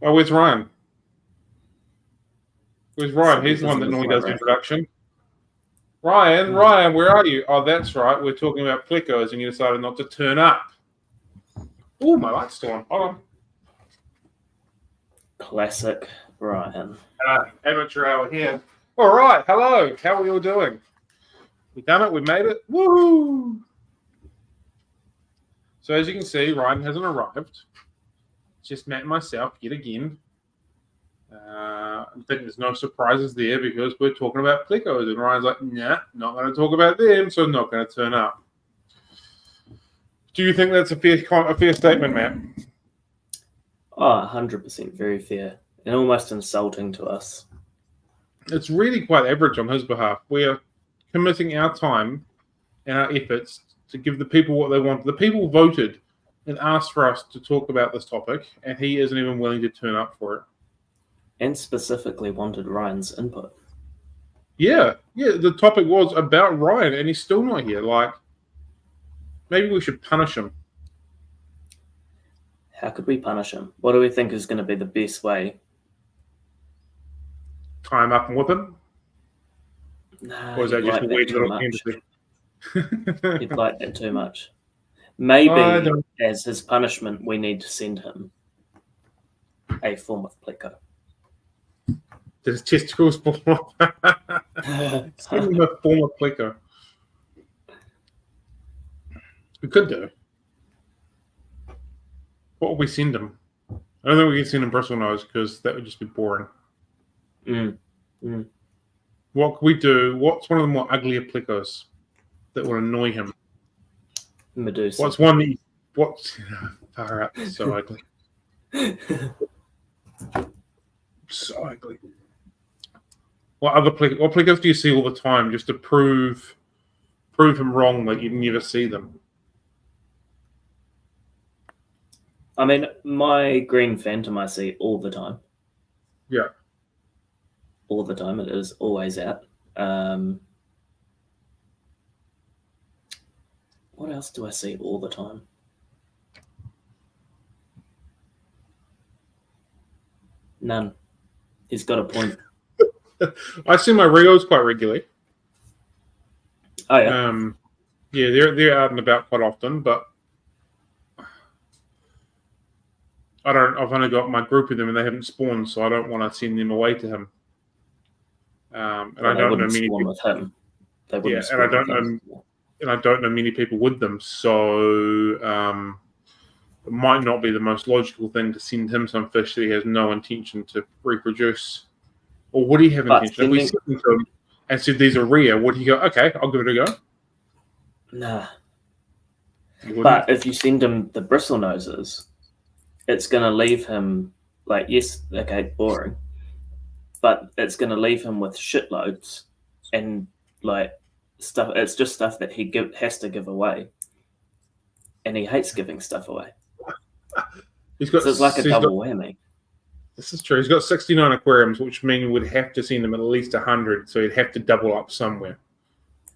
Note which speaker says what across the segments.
Speaker 1: Oh, where's Ryan? Where's Ryan?
Speaker 2: So
Speaker 1: He's the one that
Speaker 2: busy
Speaker 1: normally
Speaker 2: with
Speaker 1: does the
Speaker 2: my
Speaker 1: introduction. Ryan, where are you? Oh, that's right. We're talking about Plecos, and you decided not to turn up. Oh, my light's still on. Hold on.
Speaker 2: classic Ryan.
Speaker 1: Amateur hour here. All right. Hello. How are we all doing? We've done it. We made it. Woo! So as you can see, Ryan hasn't arrived. It's just Matt and myself yet again. I think there's no surprises there because we're talking about Plecos, and Ryan's like, nah, not going to talk about them, so I'm not going to turn up. Do you think that's a fair statement, Matt?
Speaker 2: Oh, 100% very fair and almost insulting to us.
Speaker 1: It's really quite average on his behalf. We're committing our time and our efforts to give the people what they want. The people voted and asked for us to talk about this topic, and he isn't even willing to turn up for it.
Speaker 2: And specifically wanted Ryan's input.
Speaker 1: Yeah, the topic was about Ryan, and he's still not here. Like, maybe we should punish him.
Speaker 2: How could we punish him? What do we think is going to be the best way?
Speaker 1: Tie him up and whip him?
Speaker 2: Nah,
Speaker 1: Or is that just a weird little
Speaker 2: fantasy? You'd like that too much. Maybe as his punishment, we need to send him a form of Pleco.
Speaker 1: Did his testicles fall off? Send him a form of Pleco. We could do. What would we send him? I don't think we can send him bristle nose because that would just be boring. What could we do? What's one of the more uglier Plecos that would annoy him?
Speaker 2: Medusa.
Speaker 1: What's one that what's far out? So ugly. So ugly. What Plecos do you see all the time just to prove him wrong that you never see them?
Speaker 2: I mean, my green phantom I see all the time.
Speaker 1: Yeah.
Speaker 2: All the time. It is always out. What else do I see all the time? None. He's got a point.
Speaker 1: I see my Rios quite regularly.
Speaker 2: Oh yeah.
Speaker 1: Yeah, they're out and about quite often, but I've only got my group of them, and they haven't spawned, so I don't want to send them away to him. And I don't know many people
Speaker 2: with him.
Speaker 1: Yeah, and I don't know many people with them, so it might not be the most logical thing to send him some fish that he has no intention to reproduce. Or would he have intention? If we sent them to him and said these are rare, would he go, okay, I'll give it a go?
Speaker 2: Nah. But if you send him the bristle noses, it's going to leave him like, yes, okay, boring, but it's going to leave him with shitloads and like stuff. It's just stuff that he has to give away, and he hates giving stuff away. So it's like a double whammy.
Speaker 1: This is true. He's got 69 aquariums, which means we would have to send him at least 100, so he'd have to double up somewhere.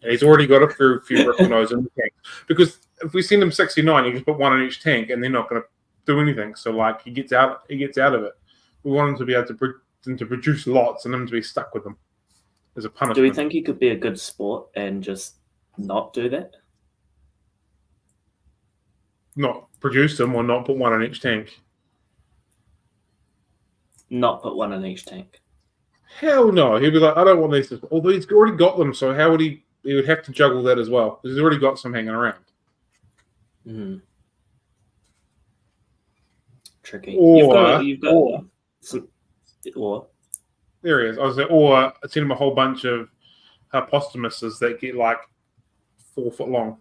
Speaker 1: And he's already got a few bristle nose in the tank. Because if we send him 69, you just put one in each tank, and they're not going to do anything. So like he gets out of it. We want him to be able to produce lots, and him to be stuck with them as a punishment.
Speaker 2: Do we think he could be a good sport and just not do that?
Speaker 1: Not produce them or not put one in each tank?
Speaker 2: Not put one in each tank.
Speaker 1: Hell no. He'd be like, I don't want these. Although he's already got them, so how would he would have to juggle that as well. Because he's already got some hanging around.
Speaker 2: Tricky.
Speaker 1: Or there he is. I was like, or I sent him a whole bunch of hypostomuses that get like 4 foot long.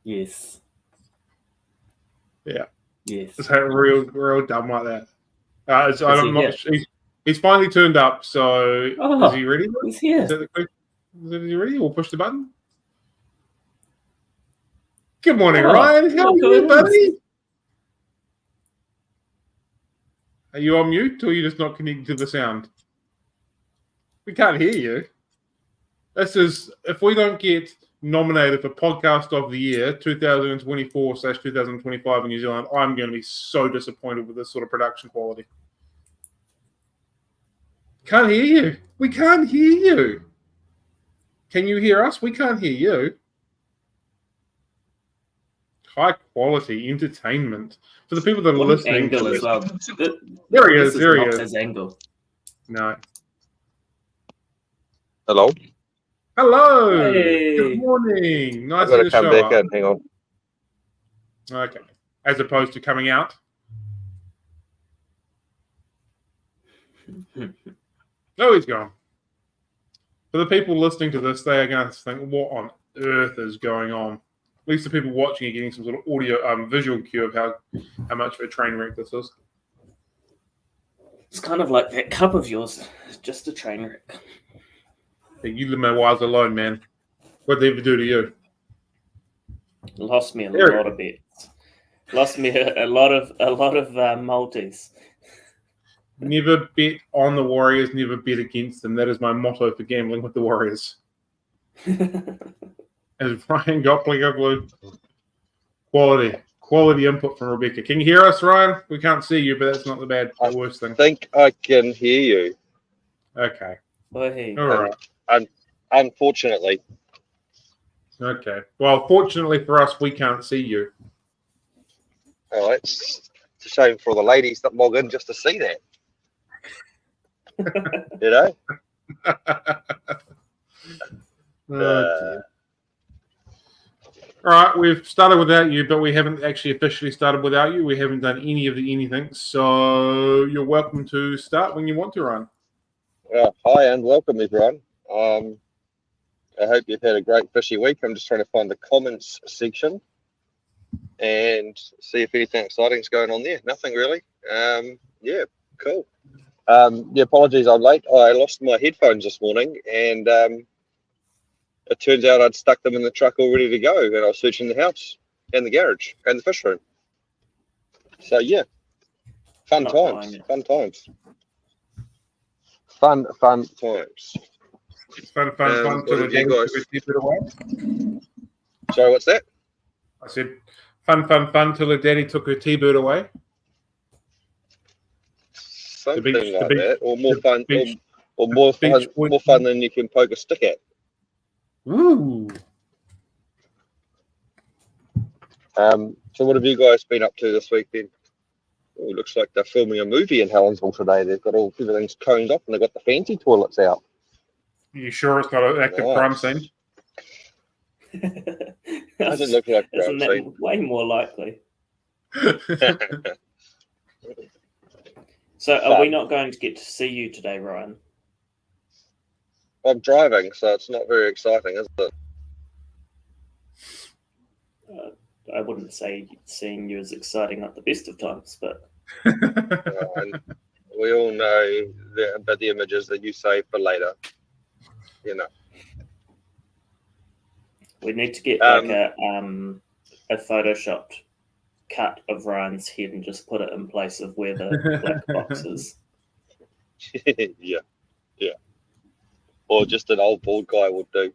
Speaker 2: Yes.
Speaker 1: Yeah.
Speaker 2: Yes.
Speaker 1: It's real dumb like that. He's finally turned up. So is he ready?
Speaker 2: He's here.
Speaker 1: Is he ready? We'll push the button. Good morning, Ryan. How are you, buddy? Are you on mute, or are you just not connected to the sound? We can't hear you. This is if we don't get nominated for Podcast of the Year 2024/2025 in New Zealand, I'm going to be so disappointed with this sort of production quality. Can't hear you. We can't hear you. Can you hear us? We can't hear you. High quality entertainment for the people that are listening.
Speaker 2: Angle as well.
Speaker 1: There he is. There he is.
Speaker 2: His angle.
Speaker 1: No.
Speaker 3: Hello.
Speaker 1: Hello.
Speaker 2: Hey.
Speaker 1: Good morning. Nice
Speaker 3: I've got
Speaker 1: to
Speaker 3: to come
Speaker 1: show
Speaker 3: back
Speaker 1: up.
Speaker 3: in. Hang on.
Speaker 1: Okay. As opposed to coming out. Oh, he's gone. For the people listening to this, they are going to think, what on earth is going on? At least the people watching are getting some sort of audio, visual cue of how much of a train wreck this is.
Speaker 2: It's kind of like that cup of yours. It's just a train wreck.
Speaker 1: Hey, you leave my wires alone, man. What'd they ever do to you?
Speaker 2: Lost me a lot of bets. Lost me a lot of multis.
Speaker 1: Never bet on the Warriors, never bet against them. That is my motto for gambling with the Warriors. As Ryan got Pleco, quality input from Rebecca. Can you hear us, Ryan? We can't see you, but that's not the worst thing.
Speaker 3: I think I can hear you.
Speaker 1: Okay.
Speaker 2: Oh, hey.
Speaker 1: All right.
Speaker 3: Unfortunately.
Speaker 1: Okay. Well, fortunately for us, we can't see you.
Speaker 3: Oh, it's a shame for the ladies that log in just to see that. You know?
Speaker 1: All right, we've started without you, but we haven't actually officially started without you. We haven't done any of the anything, so you're welcome to start when you want to, Ryan.
Speaker 3: Hi and welcome, everyone. I hope you've had a great fishy week. I'm just trying to find the comments section and see if anything exciting's going on there. Nothing really. Yeah, cool. Apologies, I'm late. I lost my headphones this morning, and it turns out I'd stuck them in the truck all ready to go, and I was searching the house and the garage and the fish room. So yeah, fun times. Fun times. Till
Speaker 1: the daddy took her T-bird away.
Speaker 3: Sorry, what's that?
Speaker 1: I said, fun till the daddy took her T-bird away.
Speaker 3: Something like that, or more fun, or more fun than you can poke a stick at.
Speaker 1: Ooh.
Speaker 3: So what have you guys been up to this week then? Oh, looks like they're filming a movie in Helensville today. They've got everything's coned off and they've got the fancy toilets out.
Speaker 1: Are you sure it's not an active crime scene?
Speaker 3: Doesn't look like a crime
Speaker 2: Isn't
Speaker 3: scene.
Speaker 2: that way more likely? So are we not going to get to see you today, Ryan?
Speaker 3: I'm driving, so it's not very exciting, is it?
Speaker 2: I wouldn't say seeing you is exciting at the best of times, but
Speaker 3: we all know about the images that you save for later. You know,
Speaker 2: we need to get like a photoshopped cut of Ryan's head and just put it in place of where the black box is.
Speaker 3: yeah. Or just an old bald guy would do.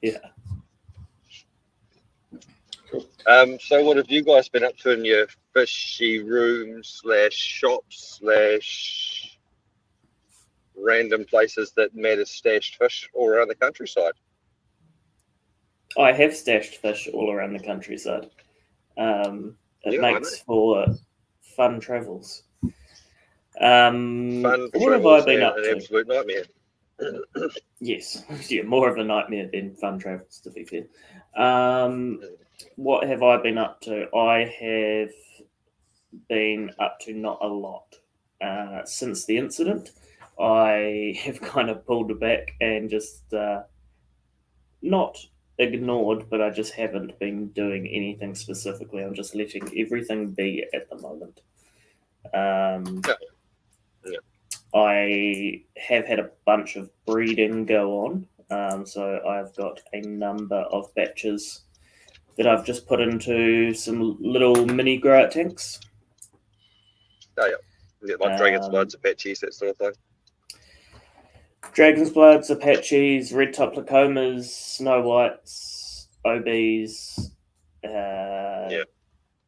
Speaker 2: Yeah.
Speaker 3: So what have you guys been up to in your fishy room / shops / random places that Matt has stashed fish all around the countryside?
Speaker 2: I have stashed fish all around the countryside. It makes for fun travels. What have I been up to?
Speaker 3: An absolute nightmare.
Speaker 2: Yes, yeah, more of a nightmare than fun travels, to be fair. What have I been up to? I have been up to not a lot. Since the incident, I have kind of pulled back and just not ignored, but I just haven't been doing anything specifically. I'm just letting everything be at the moment. I have had a bunch of breeding go on. So I've got a number of batches that I've just put into some little mini grow out tanks.
Speaker 3: Oh, yeah. Like dragon slides, Apaches, that sort of thing.
Speaker 2: Dragon's Bloods, Apaches, Red Top Plecomas, Snow Whites, OBs,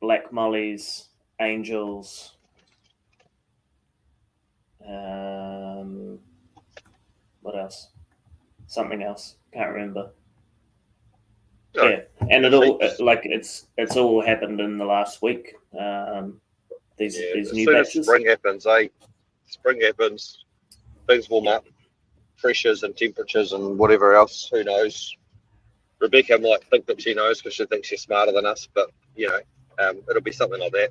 Speaker 2: Black Mollies, Angels. What else? Something else. Can't remember.
Speaker 3: No,
Speaker 2: yeah, and it all it's all happened in the last week. These
Speaker 3: as
Speaker 2: new
Speaker 3: soon as
Speaker 2: batches.
Speaker 3: spring happens, spring happens, things warm up, pressures and temperatures and whatever else. Who knows? Rebecca might think that she knows because she thinks she's smarter than us, but it'll be something like that.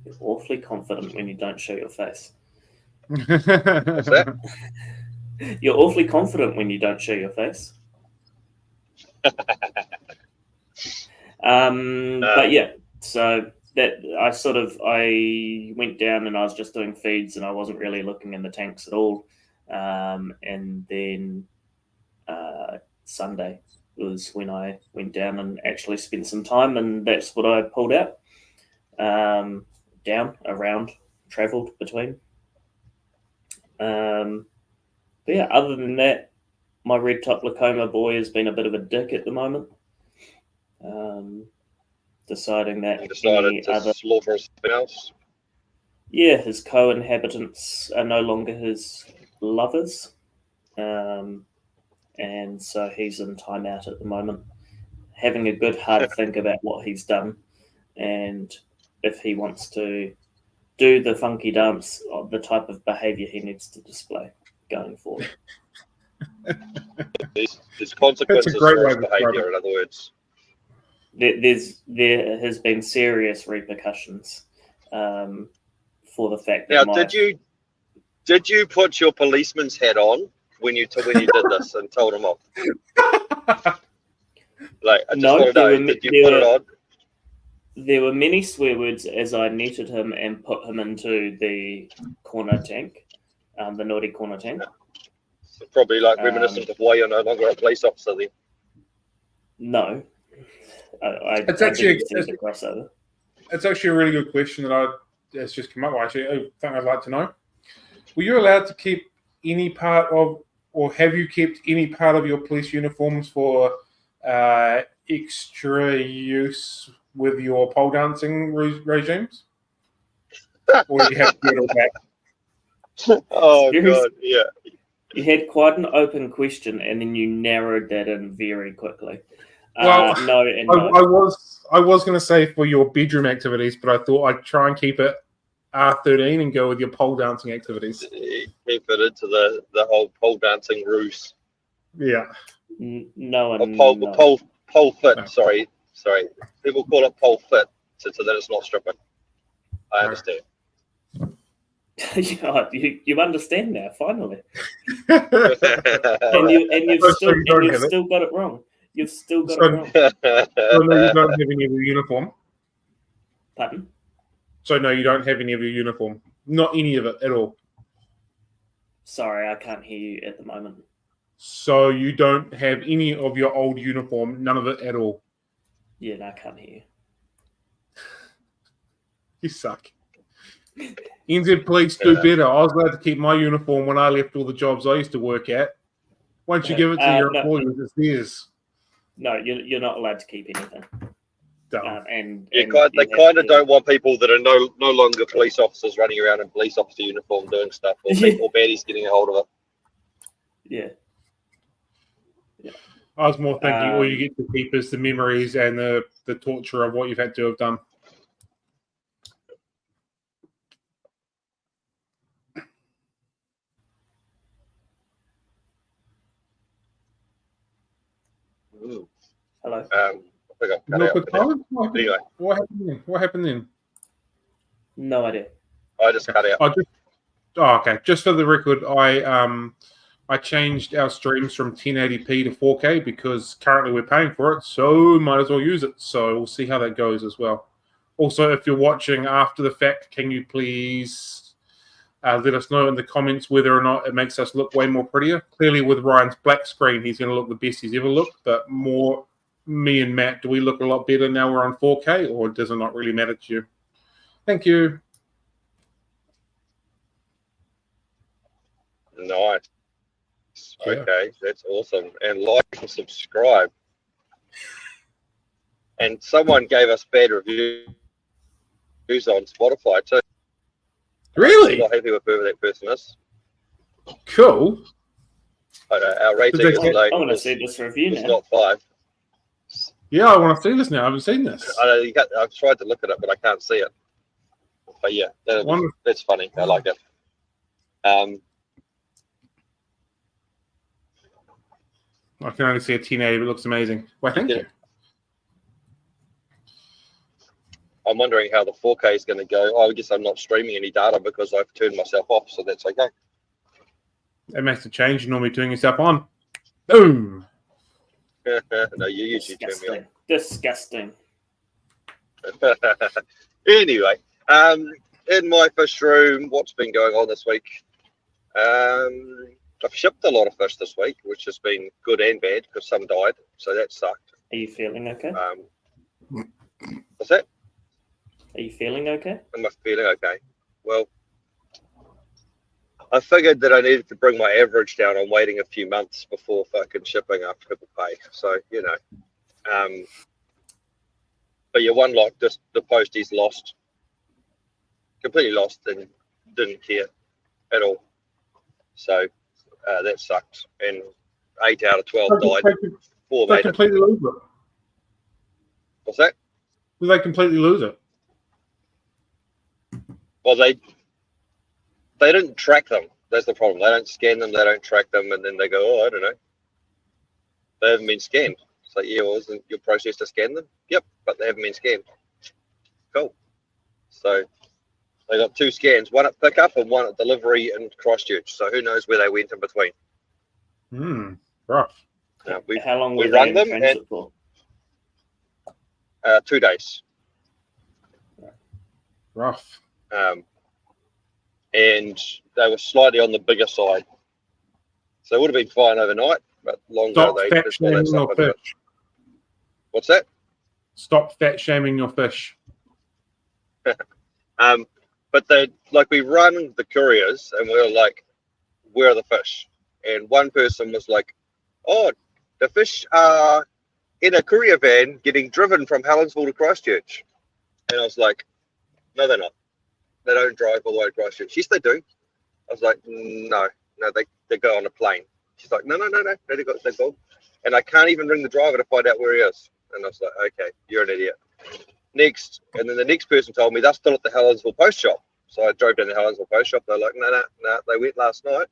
Speaker 2: You're awfully confident when you don't show your face.
Speaker 3: What's that?
Speaker 2: You're awfully confident when you don't show your face. But yeah, so that I went down and I was just doing feeds and I wasn't really looking in the tanks at all. And then Sunday was when I went down and actually spent some time, and that's what I pulled out. Down, around, travelled between. But yeah, other than that, my red top glaucoma boy has been a bit of a dick at the moment. Deciding that
Speaker 3: He decided to slaughter something else.
Speaker 2: Yeah, his co-inhabitants are no longer his lovers. And so he's in timeout at the moment, having a good hard think about what he's done and if he wants to do the funky dance of the type of behaviour he needs to display going forward.
Speaker 3: There's consequences for his behaviour, in other words.
Speaker 2: There has been serious repercussions for the fact that
Speaker 3: now, did you put your policeman's hat on when you did this and told him off? Like, I just want to know, did you put it on?
Speaker 2: There were many swear words as I netted him and put him into the corner tank, the naughty corner tank.
Speaker 3: So probably like reminiscent of why you're no longer a police officer then.
Speaker 2: No.
Speaker 1: It's actually a really good question that's just come up. Actually, I think I'd like to know. Were you allowed to keep any part of, or have you kept any part of your police uniforms for extra use with your pole dancing regimes? Or you have to get it all back?
Speaker 3: Oh, God, yeah.
Speaker 2: You had quite an open question, and then you narrowed that in very quickly.
Speaker 1: Well,
Speaker 2: no.
Speaker 3: I
Speaker 1: was going to say for your bedroom activities, but I thought I'd try and keep it R13 and go with your pole dancing activities.
Speaker 3: Keep it into the whole pole dancing ruse.
Speaker 1: Yeah.
Speaker 3: Pole fit. No. Sorry. People call it pole fit, so that it's not stripping. I understand.
Speaker 2: You understand now, finally. and you've still got it wrong. You've still got it wrong.
Speaker 1: So no, you don't have any of your uniform?
Speaker 2: Pardon?
Speaker 1: So no, you don't have any of your uniform? Not any of it at all?
Speaker 2: Sorry, I can't hear you at the moment.
Speaker 1: So you don't have any of your old uniform, none of it at all?
Speaker 2: Yeah, no, I can't hear you.
Speaker 1: You suck. NZ Police do better. I was allowed to keep my uniform when I left all the jobs I used to work at. Once you give it to your employees, it's theirs.
Speaker 2: No, you're not allowed to keep anything.
Speaker 3: They kind of don't want people that are no longer police officers running around in police officer uniform doing stuff, or baddies getting a hold of it.
Speaker 2: Yeah.
Speaker 1: I was more thinking all you get to keep is the memories and the torture of what you've had to have done.
Speaker 3: Ooh.
Speaker 2: Hello.
Speaker 3: I think I cut out.
Speaker 1: Anyway. What happened then?
Speaker 2: No idea.
Speaker 3: I just cut out.
Speaker 1: Okay. Just for the record, I changed our streams from 1080p to 4K because currently we're paying for it, so might as well use it. So we'll see how that goes as well. Also, if you're watching after the fact, can you please let us know in the comments whether or not it makes us look way more prettier? Clearly, with Ryan's black screen, he's going to look the best he's ever looked. But more me and Matt, do we look a lot better now we're on 4K, or does it not really matter to you? Thank you.
Speaker 3: Nice.
Speaker 1: Yeah.
Speaker 3: Okay, that's awesome. And like and subscribe. And someone gave us bad reviews on Spotify too.
Speaker 1: Really?
Speaker 3: I'm not happy with whoever that person is.
Speaker 1: Cool.
Speaker 3: I know, our rating
Speaker 1: they
Speaker 3: is
Speaker 1: get-
Speaker 3: like,
Speaker 2: I want to see this review
Speaker 3: it's
Speaker 2: now.
Speaker 3: not 5.
Speaker 1: Yeah, I want to see this now. I haven't seen this.
Speaker 3: I know, I've tried to look at it, but I can't see it. But yeah, that's funny. I like it.
Speaker 1: I can only see a 1080, but it looks amazing. Well, thank you.
Speaker 3: I'm wondering how the 4K is going to go. Oh, I guess I'm not streaming any data because I've turned myself off, so that's okay.
Speaker 1: It makes a change. You normally turn yourself on. Boom.
Speaker 3: No, you usually turn me on.
Speaker 2: Disgusting.
Speaker 3: Anyway, in my fish room, what's been going on this week? I've shipped a lot of fish this week, which has been good and bad because some died, so that sucked.
Speaker 2: Are you feeling okay?
Speaker 3: What's that?
Speaker 2: Are you feeling okay?
Speaker 3: Am I feeling okay? Well, I figured that I needed to bring my average down. I'm waiting a few months before fucking shipping after people pay. So, you know. But yeah, one lot, just the posties lost. Completely lost and didn't care at all. So that sucked. And 8 out of 12 died. 4
Speaker 1: They
Speaker 3: made it.
Speaker 1: completely lose it.
Speaker 3: What's that?
Speaker 1: Did they completely lose it?
Speaker 3: Well, they didn't track them. That's the problem. They don't scan them. They don't track them, and then they go, "Oh, I don't know. They haven't been scanned." It's like, yeah, well, isn't your process to scan them? Yep, but they haven't been scanned. Cool. So they got 2 scans, one at pickup and one at delivery in Christchurch. So who knows where they went in between?
Speaker 1: Rough.
Speaker 2: How long
Speaker 3: we
Speaker 2: were
Speaker 3: run
Speaker 2: they in
Speaker 3: them
Speaker 2: transit for?
Speaker 3: 2 days.
Speaker 1: Rough.
Speaker 3: And they were slightly on the bigger side. So it would have been fine overnight, but longer
Speaker 1: Stop
Speaker 3: they
Speaker 1: fat
Speaker 3: just all that
Speaker 1: shaming
Speaker 3: stuff
Speaker 1: your
Speaker 3: into it.
Speaker 1: fish.
Speaker 3: What's that?
Speaker 1: Stop fat shaming your fish.
Speaker 3: But we run the couriers and we were like, where are the fish? And one person was like, oh, the fish are in a courier van getting driven from Helensville to Christchurch. And I was like, no, they're not. They don't drive all the way to Christchurch. Yes, they do. I was like, no, they go on a plane. She's like, no, they go. And I can't even ring the driver to find out where he is. And I was like, okay, you're an idiot. Next, and then the next person told me they're still at the Helensville post shop. So I drove down the Helensville post shop. They're like, no, they went last night.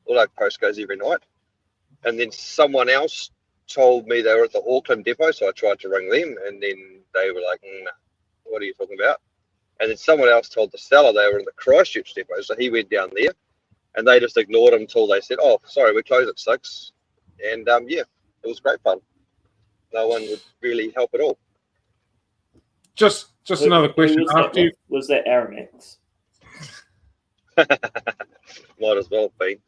Speaker 3: All our post goes every night. And then someone else told me they were at the Auckland depot. So I tried to ring them, and then they were like, nah, what are you talking about? And then someone else told the seller they were in the Christchurch depot. So he went down there, and they just ignored him until they said, oh, sorry, we close at 6. And yeah, it was great fun. No one would really help at all.
Speaker 1: Just another question.
Speaker 2: Was that Aramex?
Speaker 3: Might as well be.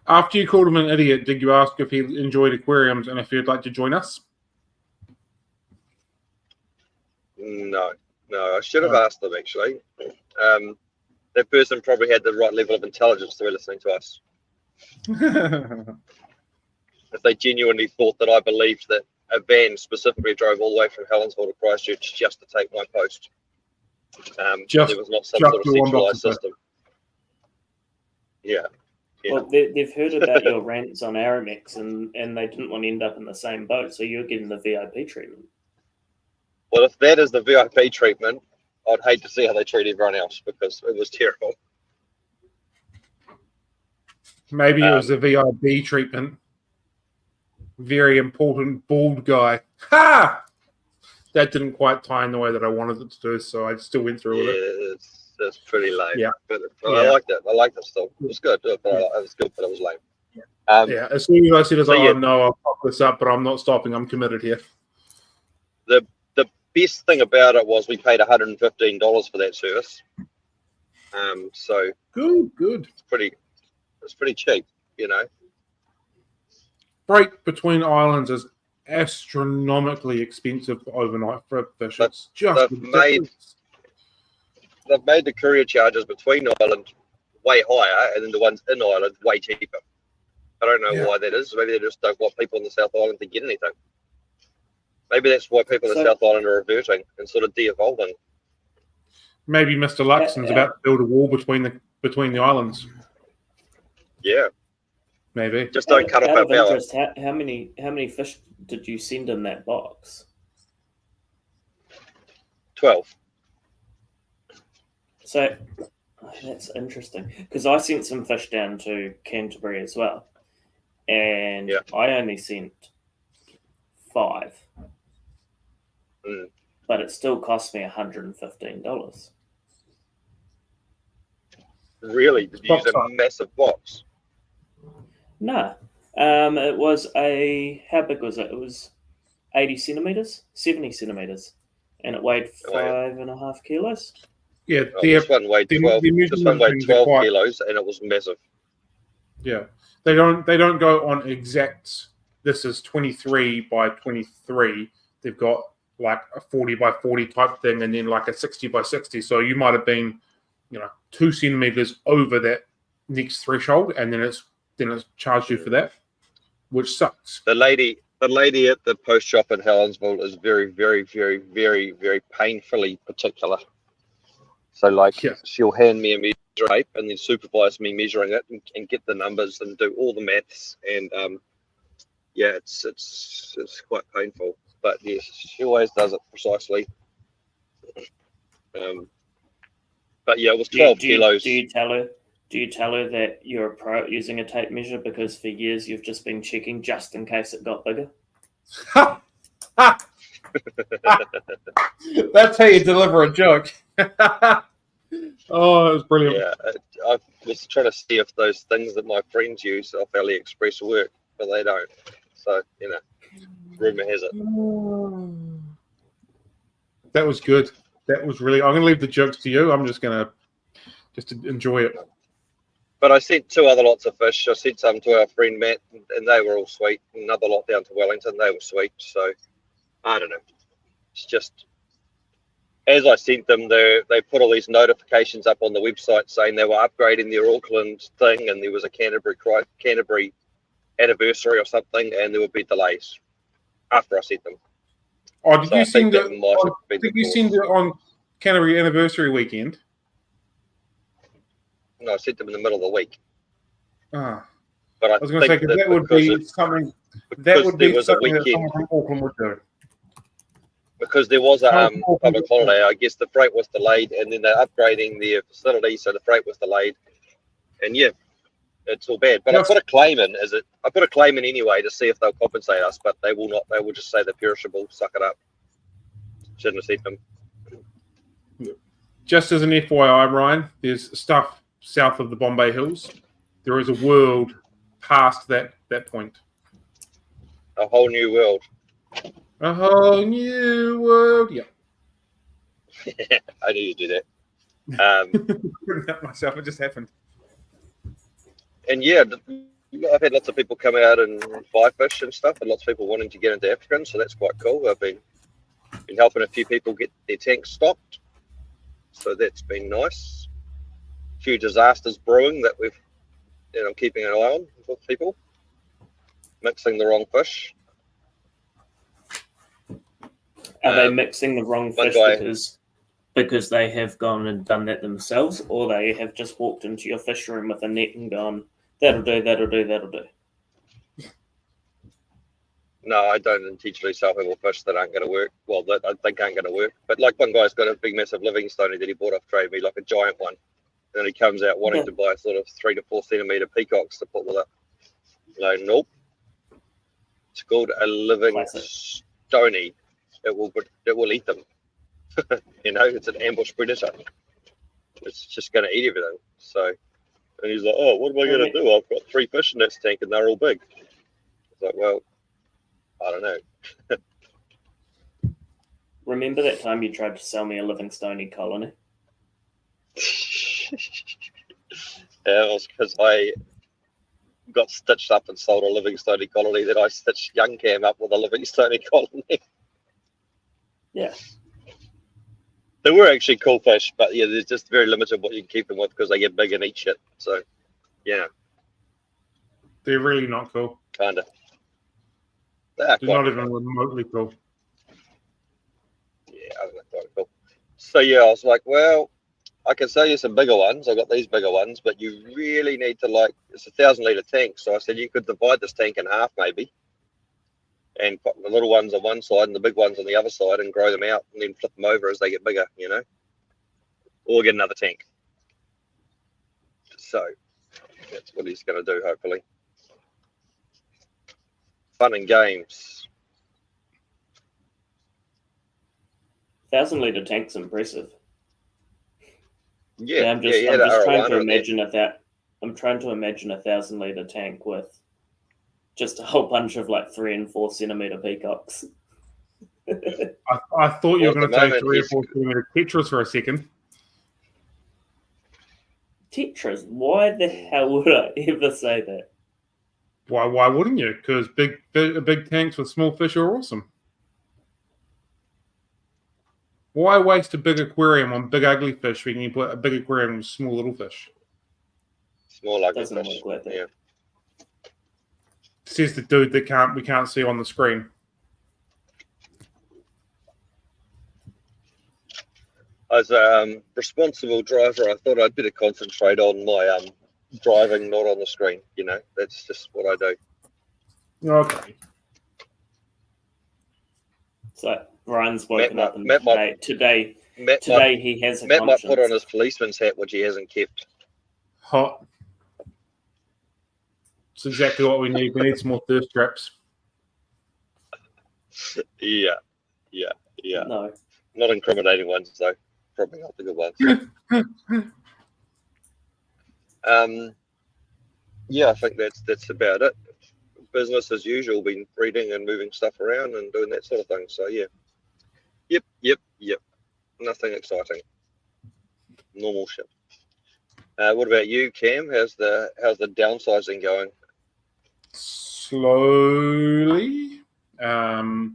Speaker 1: After you called him an idiot, did you ask if he enjoyed aquariums and if he'd like to join us?
Speaker 3: No, I should have asked them actually. That person probably had the right level of intelligence to be listening to us. If they genuinely thought that I believed that a van specifically drove all the way from Helensville to Christchurch just to take my post. There was not some sort of centralized system. Yeah.
Speaker 2: Well, they've heard about your rants on Aramex and they didn't want to end up in the same boat, so you're getting the VIP treatment.
Speaker 3: Well, if that is the VIP treatment, I'd hate to see how they treat everyone else because it was terrible.
Speaker 1: Maybe it was the VIP treatment. Very important bald guy. Ha! That didn't quite tie in the way that I wanted it to do, so I still went through with it.
Speaker 3: It's pretty lame.
Speaker 1: Yeah.
Speaker 3: But I liked it. I liked it still. It was good. It was good, but it was lame.
Speaker 1: Yeah. As soon as I said, oh no, I'll pop this up, but I'm not stopping. I'm committed here.
Speaker 3: The best thing about it was we paid $115 for that service. So
Speaker 1: good.
Speaker 3: It's pretty cheap, you know.
Speaker 1: Freight between islands is astronomically expensive overnight for fish. It's just
Speaker 3: they've made the courier charges between island way higher, and then the ones in island way cheaper. I don't know
Speaker 1: Yeah.
Speaker 3: why that is. Maybe they just don't want people in the South Island to get anything. Maybe that's why people in the South Island are reverting and sort of de-evolving.
Speaker 1: Maybe Mr. Luxon's about to build a wall between the islands.
Speaker 3: Yeah.
Speaker 1: Maybe.
Speaker 3: Just don't cut off our power.
Speaker 2: Interest, how many fish did you send in that box?
Speaker 3: 12.
Speaker 2: So that's interesting because I sent some fish down to Canterbury as well, and I only sent 5, but it still cost me $115.
Speaker 3: Really? Did you use a massive box?
Speaker 2: No, it was how big was it? It was 80 centimeters, 70 centimeters, and it weighed 5.5 kilos.
Speaker 1: Yeah,
Speaker 3: this one weighed 12. This one weighed 12 kilos, and it was massive.
Speaker 1: Yeah, they don't go on exact. This is 23 by 23. They've got like a 40 by 40 type thing, and then like a 60 by 60. So you might have been, 2 centimeters over that next threshold, and then it's charged you for that, which sucks.
Speaker 3: The lady at the post shop in Helensville is very, very, very, very, very painfully particular. So, she'll hand me a measure tape and then supervise me measuring it and get the numbers and do all the maths. And it's quite painful. But yes, she always does it precisely. But yeah, it was 12 kilos.
Speaker 2: Do you tell her that you're a pro at using a tape measure because for years you've just been checking just in case it got bigger?
Speaker 1: That's how you deliver a joke. Oh, it was brilliant.
Speaker 3: Yeah, I was trying to see if those things that my friends use off AliExpress work, but they don't. So, rumor has it.
Speaker 1: That was good. That was really. I'm going to leave the jokes to you. I'm just going to enjoy it.
Speaker 3: But I sent 2 other lots of fish. I sent some to our friend Matt, and they were all sweet. Another lot down to Wellington, they were sweet. So, I don't know. It's just, as I sent them, they put all these notifications up on the website saying they were upgrading their Auckland thing, and there was a Canterbury anniversary or something, and there would be delays after I sent them.
Speaker 1: Oh, did you send it on Canterbury anniversary weekend?
Speaker 3: No, I sent them in the middle of the week.
Speaker 1: Ah.
Speaker 3: But
Speaker 1: I was going to say, because that would be something that someone from Auckland would do.
Speaker 3: Because there was a public holiday, I guess the freight was delayed, and then they're upgrading their facility, so the freight was delayed. And yeah, it's all bad. But I put a claim in. I put a claim in anyway to see if they'll compensate us, but they will not. They will just say they're perishable. Suck it up. Shouldn't have sent them.
Speaker 1: Just as an FYI, Ryan, there's stuff south of the Bombay Hills. There is a world past that point.
Speaker 3: A whole new world.
Speaker 1: A whole new world. Yeah.
Speaker 3: I knew you'd do that.
Speaker 1: Couldn't help myself. It just happened.
Speaker 3: And yeah, I've had lots of people come out and buy fish and stuff, and lots of people wanting to get into African, so that's quite cool. I've been helping a few people get their tanks stocked, so that's been nice. A few disasters brewing that I'm keeping an eye on with people, mixing the wrong fish.
Speaker 2: Are they mixing the wrong fish because they have gone and done that themselves, or they have just walked into your fish room with a net and gone, that'll do, that'll do, that'll do?
Speaker 3: No, I don't intentionally sell people fish that aren't going to work. Well, that I think aren't going to work. But like one guy's got a big, massive Livingstone that he bought off Trade Me, like a giant one. And then he comes out wanting to buy sort of 3 to 4 centimeter peacocks to put with it. Nope. It's called a Livingstone. It will eat them. It's an ambush predator. It's just going to eat everything. So, and he's like, oh, what am I going to do? I've got 3 fish in this tank and they're all big. It's like, well, I don't know.
Speaker 2: Remember that time you tried to sell me a Livingstone colony?
Speaker 3: Yeah, it was because I got stitched up and sold a Livingstone colony that I stitched young Cam up with a Livingstone colony.
Speaker 2: Yeah.
Speaker 3: They were actually cool fish, but yeah, there's just very limited what you can keep them with because they get big and eat shit. So, yeah.
Speaker 1: They're really not cool.
Speaker 3: Kind of. They're
Speaker 1: They're not even remotely cool.
Speaker 3: Yeah, I think they're quite cool. So yeah, I was like, well, I can sell you some bigger ones. I got these bigger ones, but you really need to it's a 1,000-litre tank. So I said you could divide this tank in half maybe, and put the little ones on one side and the big ones on the other side, and grow them out, and then flip them over as they get bigger, or get another tank. So that's what he's going to do, hopefully. Fun and games.
Speaker 2: 1,000-litre tank's impressive.
Speaker 3: Yeah,
Speaker 2: I'm just trying to imagine I'm trying to imagine a 1,000-litre tank with just a whole bunch of 3 and 4 centimetre peacocks.
Speaker 1: I thought you were going to say 3 or 4 centimetre tetras for a second.
Speaker 2: Tetras? Why the hell would I ever say that?
Speaker 1: Why wouldn't you? Because big tanks with small fish are awesome. Why waste a big aquarium on big ugly fish when you put a big aquarium with small little fish?
Speaker 3: Small ugly
Speaker 2: Doesn't
Speaker 3: fish.
Speaker 2: look like that.
Speaker 3: Yeah.
Speaker 1: Says the dude that we can't see on the screen.
Speaker 3: As a responsible driver, I thought I'd better concentrate on my driving, not on the screen. That's just what I do.
Speaker 1: Okay.
Speaker 2: So Ryan's woken up and today
Speaker 3: Matt
Speaker 2: he has a
Speaker 3: Matt
Speaker 2: conscience.
Speaker 3: might put on his policeman's hat, which he hasn't kept.
Speaker 1: Hot. It's exactly what we need. We need some more thirst traps.
Speaker 3: Yeah.
Speaker 2: No.
Speaker 3: Not incriminating ones, though. Probably not the good ones. Yeah, I think that's about it. Business as usual, been reading and moving stuff around and doing that sort of thing. So yeah. Yep. Nothing exciting. Normal shit. What about you, Cam? How's the downsizing going?
Speaker 1: Slowly. I've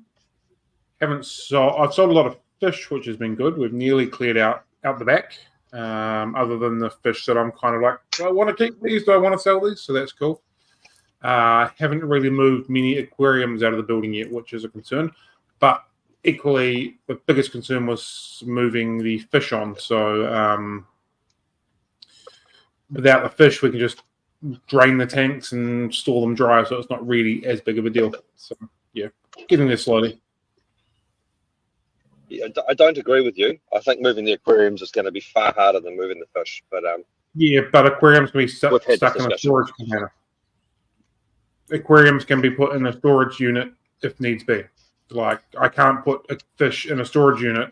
Speaker 1: sold a lot of fish, which has been good. We've nearly cleared out the back. Other than the fish that I'm kind of like, do I want to keep these? Do I want to sell these? So that's cool. Haven't really moved many aquariums out of the building yet, which is a concern. But equally, the biggest concern was moving the fish on. So without the fish, we can just drain the tanks and store them dry, so it's not really as big of a deal. So yeah, getting there slowly.
Speaker 3: Yeah, I don't agree with you. I think moving the aquariums is going to be far harder than moving the fish. But
Speaker 1: yeah, but aquariums can be stuck in a storage container. Aquariums can be put in a storage unit if needs be. Like, I can't put a fish in a storage unit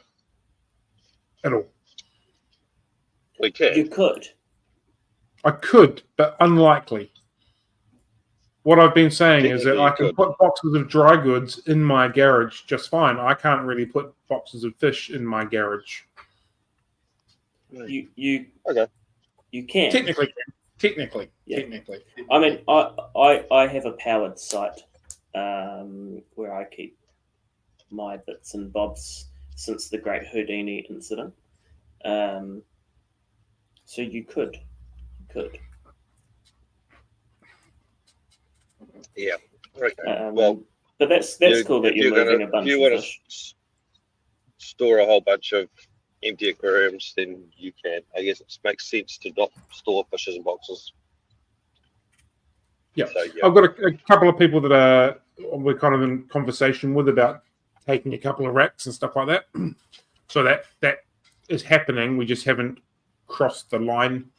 Speaker 1: at all.
Speaker 3: We can.
Speaker 2: You could.
Speaker 1: I could, but unlikely. What I've been saying is that I can put boxes of dry goods in my garage just fine. I can't really put boxes of fish in my garage.
Speaker 2: You
Speaker 3: okay?
Speaker 2: You can
Speaker 1: technically.
Speaker 2: I mean, I have a powered site where I keep my bits and bobs since the Great Houdini incident. So you could.
Speaker 3: Yeah. Okay.
Speaker 2: Well, but that's cool that you're moving a bunch of fish. If you want to
Speaker 3: store a whole bunch of empty aquariums, then you can. I guess it makes sense to not store fishes in boxes.
Speaker 1: Yeah.
Speaker 3: So, yeah.
Speaker 1: I've got a couple of people that we're kind of in conversation with about taking a couple of racks and stuff like that. So that is happening. We just haven't crossed the line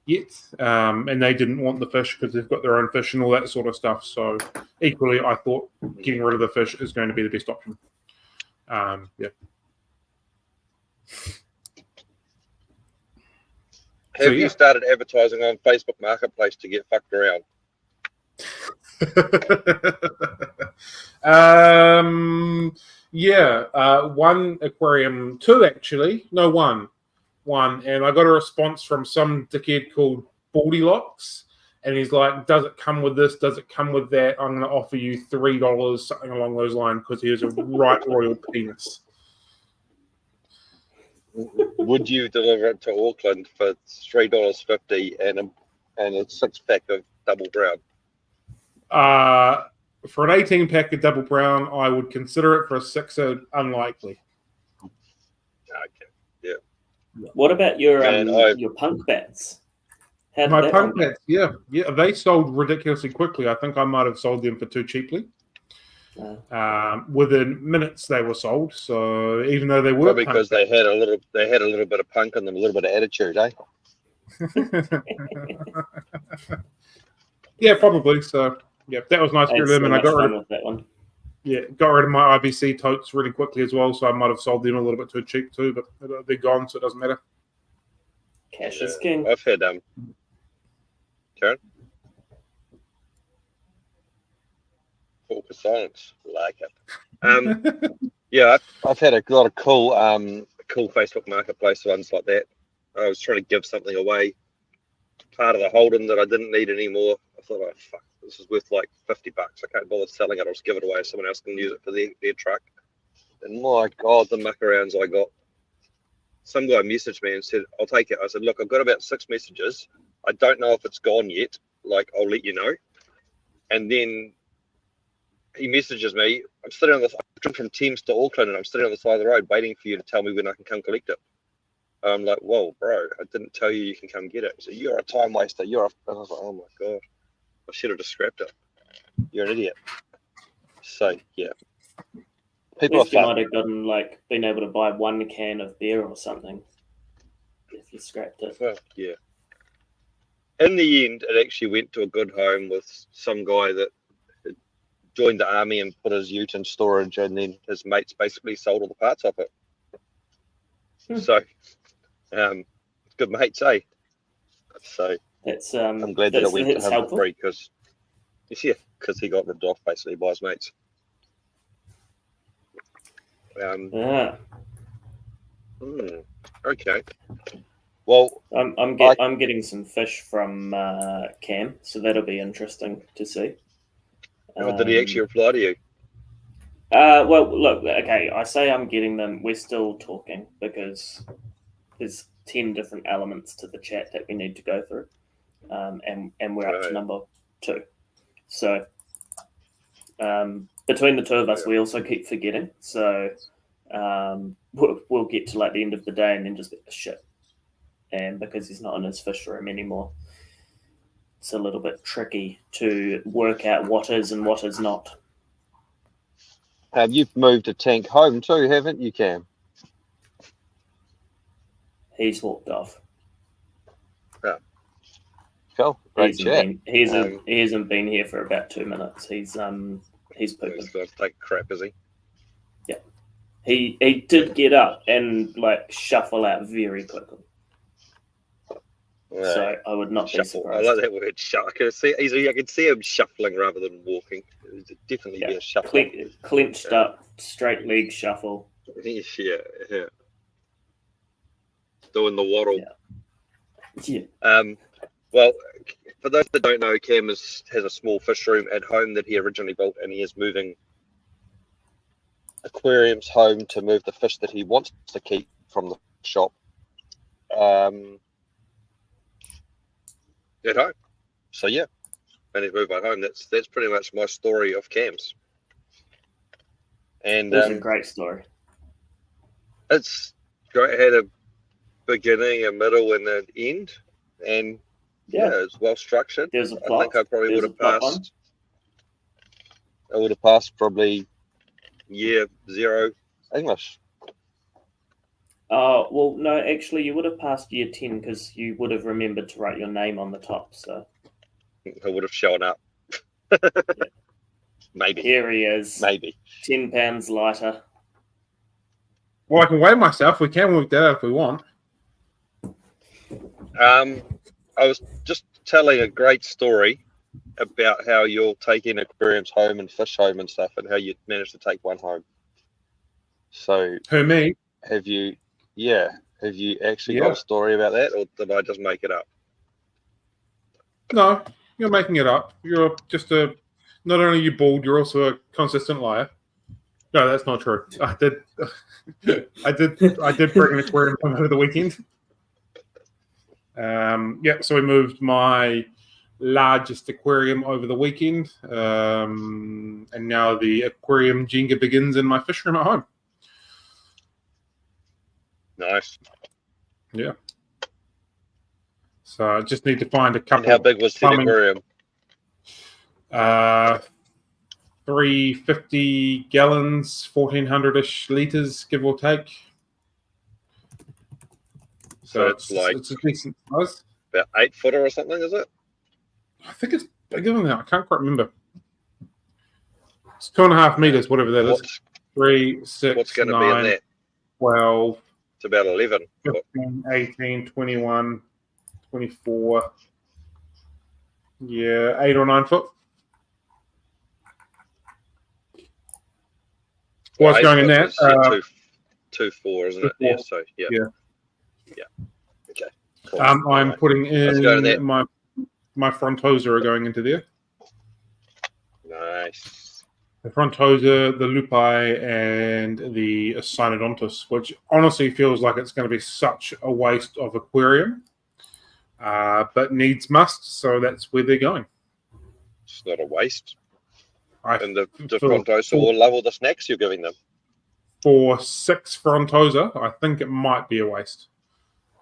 Speaker 1: yet, and they didn't want the fish because they've got their own fish and all that sort of stuff. So equally, I thought getting rid of the fish is going to be the best option. Yeah.
Speaker 3: Have you started advertising on Facebook Marketplace to get fucked around?
Speaker 1: Yeah. One aquarium, two actually. No, one. And I got a response from some dickhead called Baldylocks, and he's like, does it come with this? Does it come with that? I'm going to offer you $3, something along those lines, because he was a right royal penis.
Speaker 3: Would you deliver it to Auckland for $3.50 and a 6-pack of double brown?
Speaker 1: For an 18 pack of double brown, I would consider it. For a 6er, unlikely.
Speaker 3: Okay. Yeah.
Speaker 2: What about your
Speaker 3: Man,
Speaker 2: your punk bats? How did
Speaker 1: My
Speaker 2: that
Speaker 1: punk
Speaker 2: one go?
Speaker 1: bats, yeah, they sold ridiculously quickly. I think I might have sold them for too cheaply. Within minutes, they were sold. So even though they were
Speaker 3: probably because they had a little bit of punk in them, a little bit of attitude, eh?
Speaker 1: Yeah, probably. So yeah, that was nice to
Speaker 2: Had
Speaker 1: them,
Speaker 2: so
Speaker 1: and I
Speaker 2: much
Speaker 1: got rid
Speaker 2: fun
Speaker 1: of
Speaker 2: with that one.
Speaker 1: got rid of my IBC totes really quickly as well. So I might have sold them a little bit too cheap too, but they're gone, so it doesn't matter.
Speaker 2: Cash is king.
Speaker 3: I've had Karen. Focus silence, like it. Yeah, I've had a lot of cool Facebook Marketplace ones like that. I was trying to give something away, part of the Holden that I didn't need anymore. I thought, oh fuck, this is worth like $50. I can't bother selling it. I'll just give it away. Someone else can use it for their truck. And my God, the muckarounds I got. Some guy messaged me and said, I'll take it. I said, look, I've got about 6 messages. I don't know if it's gone yet. Like, I'll let you know. And then he messages me. I'm driven from Thames to Auckland, and I'm sitting on the side of the road waiting for you to tell me when I can come collect it. I'm like, whoa, bro, I didn't tell you can come get it. So you're a time waster. And I was like, oh my God, I should have just scrapped it. You're an idiot. So, yeah. People
Speaker 2: At least
Speaker 3: are
Speaker 2: you
Speaker 3: fun.
Speaker 2: might have been able to buy 1 can of beer or something if you scrapped it.
Speaker 3: Well, yeah. In the end, it actually went to a good home with some guy that joined the army and put his ute in storage, and then his mates basically sold all the parts off it. So, good mates, eh? So
Speaker 2: That's
Speaker 3: I'm glad that it went to him
Speaker 2: helpful.
Speaker 3: for free because he got ripped off basically by his mates. Okay. Well,
Speaker 2: I'm getting some fish from Cam, so that'll be interesting to see.
Speaker 3: Did he actually reply to you?
Speaker 2: Well, look, okay, I say I'm getting them. We're still talking because there's 10 different elements to the chat that we need to go through, and we're up to number 2. So between the two of us, we also keep forgetting. So we'll get to like the end of the day and then just get the shit. And because he's not in his fish room anymore, it's a little bit tricky to work out what is and what is not.
Speaker 3: You've moved a tank home too, haven't you, Cam?
Speaker 2: He's walked off.
Speaker 3: Yeah. Cool. Great chat.
Speaker 2: He hasn't been here for about 2 minutes. He's pooping.
Speaker 3: He's got to take a crap, is he?
Speaker 2: Yeah. He did get up and like shuffle out very quickly. So I would not be surprised.
Speaker 3: I like that word shuffle. I can see him shuffling rather than walking. It would definitely be a shuffle.
Speaker 2: Clenched up, straight leg shuffle.
Speaker 3: Yeah. Doing the waddle.
Speaker 2: Yeah.
Speaker 3: Well, for those that don't know, Cam has a small fish room at home that he originally built, and he is moving aquariums home to move the fish that he wants to keep from the shop. At home. So yeah, and he's moved by home. That's pretty much my story of Cam's. And
Speaker 2: it's a great story.
Speaker 3: It's great. It had a beginning, a middle, and an end, and it's well structured.
Speaker 2: There's a plot.
Speaker 3: I think I probably would have passed. I would have passed probably year 0 English.
Speaker 2: Oh, well, no, actually, you would have passed year 10 because you would have remembered to write your name on the top. So
Speaker 3: I would have shown up. Maybe.
Speaker 2: Here he is.
Speaker 3: Maybe.
Speaker 2: 10 pounds lighter.
Speaker 1: Well, I can weigh myself. We can work that out if we want.
Speaker 3: I was just telling a great story about how you're taking aquariums home and fish home and stuff, and how you managed to take one home. So,
Speaker 1: Who, me?
Speaker 3: Have you actually got a story about that, or did I just make it up?
Speaker 1: No, you're making it up. You're just not only are you bald, you're also a consistent liar. No, that's not true. I did bring an aquarium home over the weekend. So we moved my largest aquarium over the weekend. And now the aquarium Jenga begins in my fish room at home.
Speaker 3: Nice.
Speaker 1: Yeah. So I just need to find a couple.
Speaker 3: And how big was the aquarium?
Speaker 1: 350 gallons, 1,400-ish liters, give or take. So
Speaker 3: it's like
Speaker 1: it's a decent size.
Speaker 3: About 8 footer or something, is it?
Speaker 1: I think it's bigger than that. I can't quite remember. It's 2.5 meters, whatever that is. 3, 6,
Speaker 3: what's going to
Speaker 1: 9,
Speaker 3: be in that?
Speaker 1: 12.
Speaker 3: It's about 11.
Speaker 1: 15, 18, 21, 24. Yeah, 8 or 9 foot. What's going in that?
Speaker 3: 2.4, isn't it? Yeah. So yeah. Okay. Cool.
Speaker 1: I'm putting in my frontosa are going into there.
Speaker 3: Nice.
Speaker 1: The frontosa, the lupi, and the cynodontus, which honestly feels like it's going to be such a waste of aquarium, but needs must. So that's where they're going.
Speaker 3: It's not a waste. And the frontosa will love all the snacks you're giving them.
Speaker 1: For 6 frontosa, I think it might be a waste.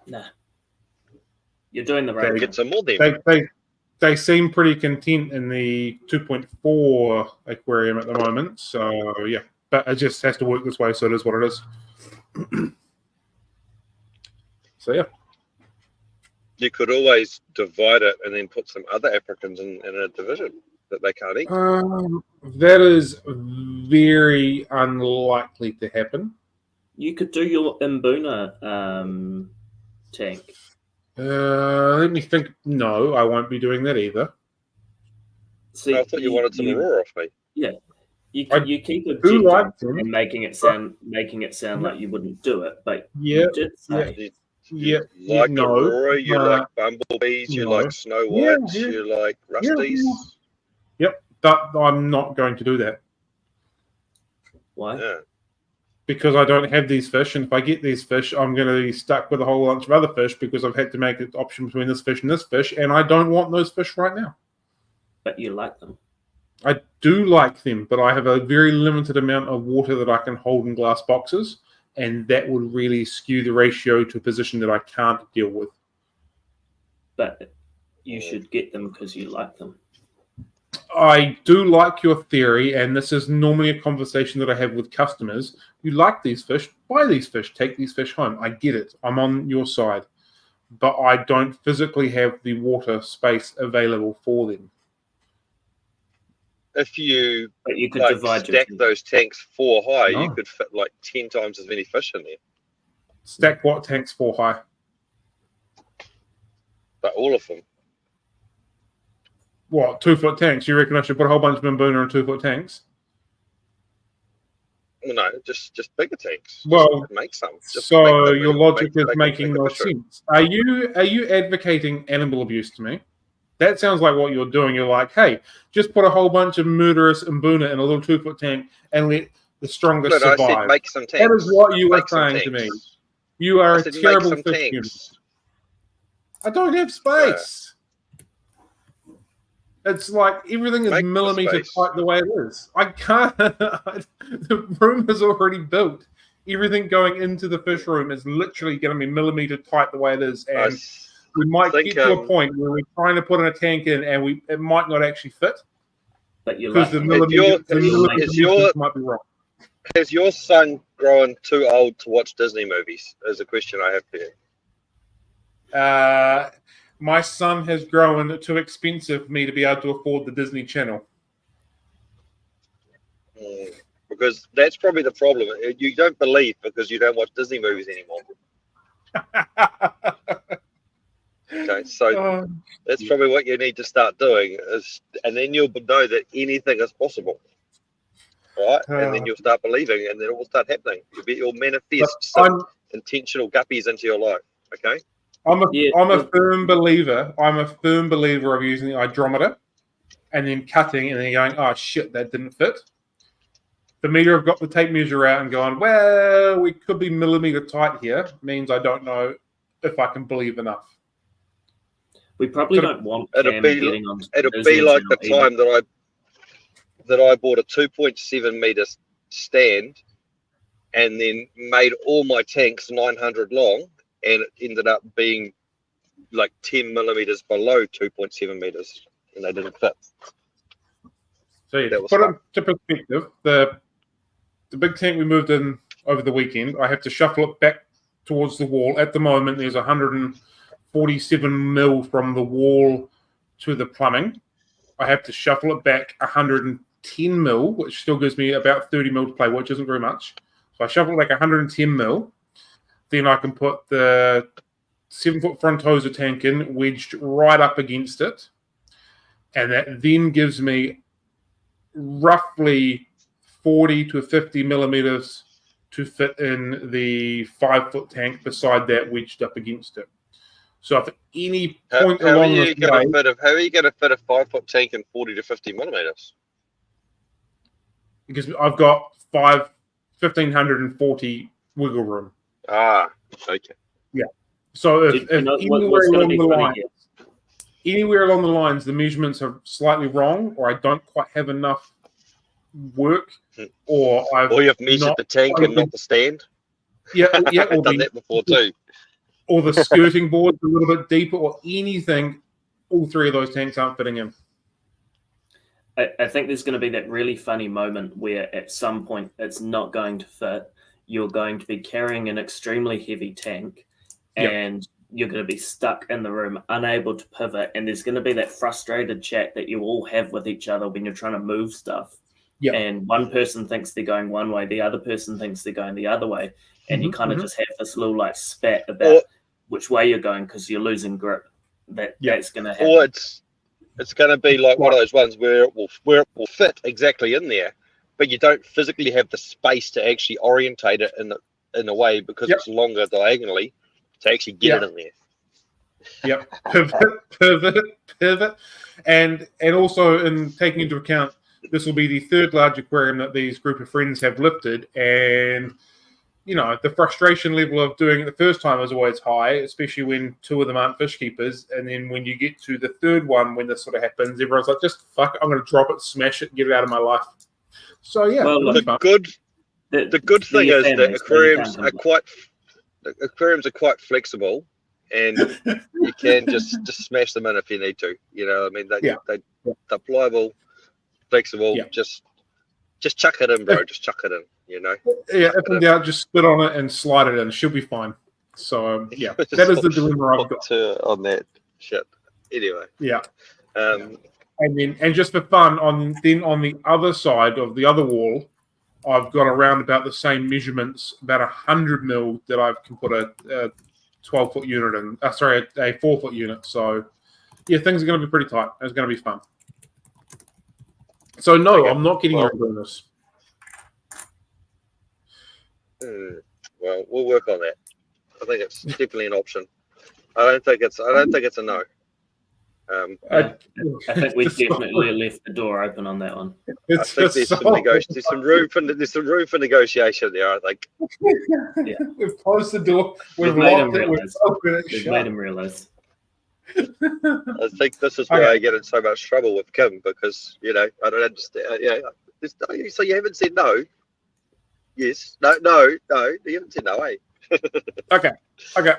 Speaker 2: Nah. You're doing the right.
Speaker 3: Get some more then.
Speaker 1: They seem pretty content in the 2.4 aquarium at the moment. So yeah, but it just has to work this way. So it is what it is. So yeah.
Speaker 3: You could always divide it and then put some other Africans in a division that they can't eat.
Speaker 1: That is very unlikely to happen.
Speaker 2: You could do your Mbuna tank.
Speaker 1: Let me think. No, I won't be doing that either.
Speaker 2: See,
Speaker 3: I thought you wanted some Aurora off me.
Speaker 2: Yeah, you keep it and making it sound like you wouldn't do it, but you did say.
Speaker 3: You like Aurora, you like bumblebees, you like snow whites, you like rusties.
Speaker 1: Yep, but I'm not going to do that.
Speaker 2: Why?
Speaker 3: Yeah.
Speaker 1: Because I don't have these fish, and if I get these fish, I'm going to be stuck with a whole bunch of other fish because I've had to make an option between this fish and this fish, and I don't want those fish right now.
Speaker 2: But you like them.
Speaker 1: I do like them, but I have a very limited amount of water that I can hold in glass boxes, and that would really skew the ratio to a position that I can't deal with.
Speaker 2: But you should get them because you like them.
Speaker 1: I do like your theory, and this is normally a conversation that I have with customers. You like these fish, buy these fish, take these fish home. I get it. I'm on your side. But I don't physically have the water space available for them.
Speaker 3: If you
Speaker 2: could divide
Speaker 3: stack those tanks 4 high, you could fit like 10 times as many fish in there.
Speaker 1: Stack what tanks 4 high?
Speaker 3: But all of them.
Speaker 1: What, 2-foot tanks? You reckon I should put a whole bunch of Mbuna in 2-foot tanks?
Speaker 3: No, just bigger tanks.
Speaker 1: Well,
Speaker 3: make some.
Speaker 1: So your logic is making no sense. Are you advocating animal abuse to me? That sounds like what you're doing. You're like, hey, just put a whole bunch of murderous Mbuna in a little 2-foot tank and let the strongest survive.
Speaker 3: I said make some tanks.
Speaker 1: That is what you were saying to me. You are a terrible fish human. I don't have space. It's like everything is millimeter tight the way it is. I can't. The room is already built. Everything going into the fish room is literally going to be millimeter tight the way it is. And we might get to a point where we're trying to put in a tank in and it might not actually fit.
Speaker 2: But you're
Speaker 1: because the millimeter might be wrong.
Speaker 3: Has your son grown too old to watch Disney movies? Is a question I have for you.
Speaker 1: My son has grown too expensive for me to be able to afford the Disney Channel.
Speaker 3: Because that's probably the problem. You don't believe because you don't watch Disney movies anymore. Okay, so that's probably what you need to start doing, and then you'll know that anything is possible. Right? And then you'll start believing, and then it will start happening. You'll manifest some intentional guppies into your life. Okay?
Speaker 1: I'm a firm believer. I'm a firm believer of using the hydrometer and then cutting and then going, oh shit, that didn't fit. The meter, I've got the tape measure out and going, well, we could be millimeter tight here. Means I don't know if I can believe enough.
Speaker 2: We probably don't want
Speaker 3: it'll
Speaker 2: Cam
Speaker 3: be
Speaker 2: getting on.
Speaker 3: it'll be like the time that I bought a 2.7 meter stand and then made all my tanks 900 long, and it ended up being like 10 millimeters below 2.7 meters, and they didn't fit.
Speaker 1: So yeah, to put it into perspective, the big tank we moved in over the weekend, I have to shuffle it back towards the wall. At the moment, there's 147 mil from the wall to the plumbing. I have to shuffle it back 110 mil, which still gives me about 30 mil to play, which isn't very much. So I shuffle back 110 mil. Then I can put the 7-foot front hose tank in, wedged right up against it. And that then gives me roughly 40 to 50 millimeters to fit in the 5-foot tank beside that, wedged up against it. So if at any point along this way...
Speaker 3: How are you going to fit a 5-foot tank in 40 to 50 millimeters?
Speaker 1: Because I've got 1,540 wiggle room.
Speaker 3: Ah, okay.
Speaker 1: Yeah. So if anywhere along the lines the measurements are slightly wrong, or I don't quite have enough work, or
Speaker 3: you've measured the tank and not the stand.
Speaker 1: Yeah,
Speaker 3: I've done that before too.
Speaker 1: Or the skirting board's a little bit deeper, or anything. All three of those tanks aren't fitting in.
Speaker 2: I think there's going to be that really funny moment where at some point it's not going to fit. You're going to be carrying an extremely heavy tank, and you're going to be stuck in the room, unable to pivot. And there's going to be that frustrated chat that you all have with each other when you're trying to move stuff. Yeah. And one person thinks they're going one way, the other person thinks they're going the other way. And you kind of just have this little like spat about which way you're going because you're losing grip. That's going to happen.
Speaker 3: Or it's going to be like one of those ones where it will fit exactly in there, but you don't physically have the space to actually orientate it in a way because it's longer diagonally to actually get it in there.
Speaker 1: Yep. Pivot. And also in taking into account this will be the third large aquarium that these group of friends have lifted, and you know the frustration level of doing it the first time is always high, especially when two of them aren't fish keepers. And then when you get to the third one, when this sort of happens, everyone's like, "Just fuck it, I'm going to drop it, smash it, get it out of my life." So yeah,
Speaker 3: the good thing is that aquariums are quite flexible, and you can just smash them in if you need to. You know, I mean, they're pliable, flexible. Just chuck it in, bro. Just chuck it in. You know.
Speaker 1: Yeah, if in doubt, just spit on it and slide it in. It should be fine. So that is the dilemma I've got
Speaker 3: on that shit. Anyway.
Speaker 1: Yeah. And just for fun, on the other side of the other wall, I've got around about the same measurements, about 100 mil that I can put a 12-foot unit in. A 4-foot unit. So things are going to be pretty tight. It's going to be fun. So no, I'm not getting around doing this.
Speaker 3: Well, we'll work on that. I think it's definitely an option. I don't think it's a no.
Speaker 2: I think we definitely left the door open on that one.
Speaker 3: I think there's some room for negotiation there. I think.
Speaker 1: We've closed the door. We've
Speaker 2: made
Speaker 1: locked it.
Speaker 2: We've made him realize.
Speaker 3: I think this is where I get in so much trouble with Kim because I don't understand. So you haven't said no. Yes. No. You haven't said no, eh?
Speaker 1: Okay.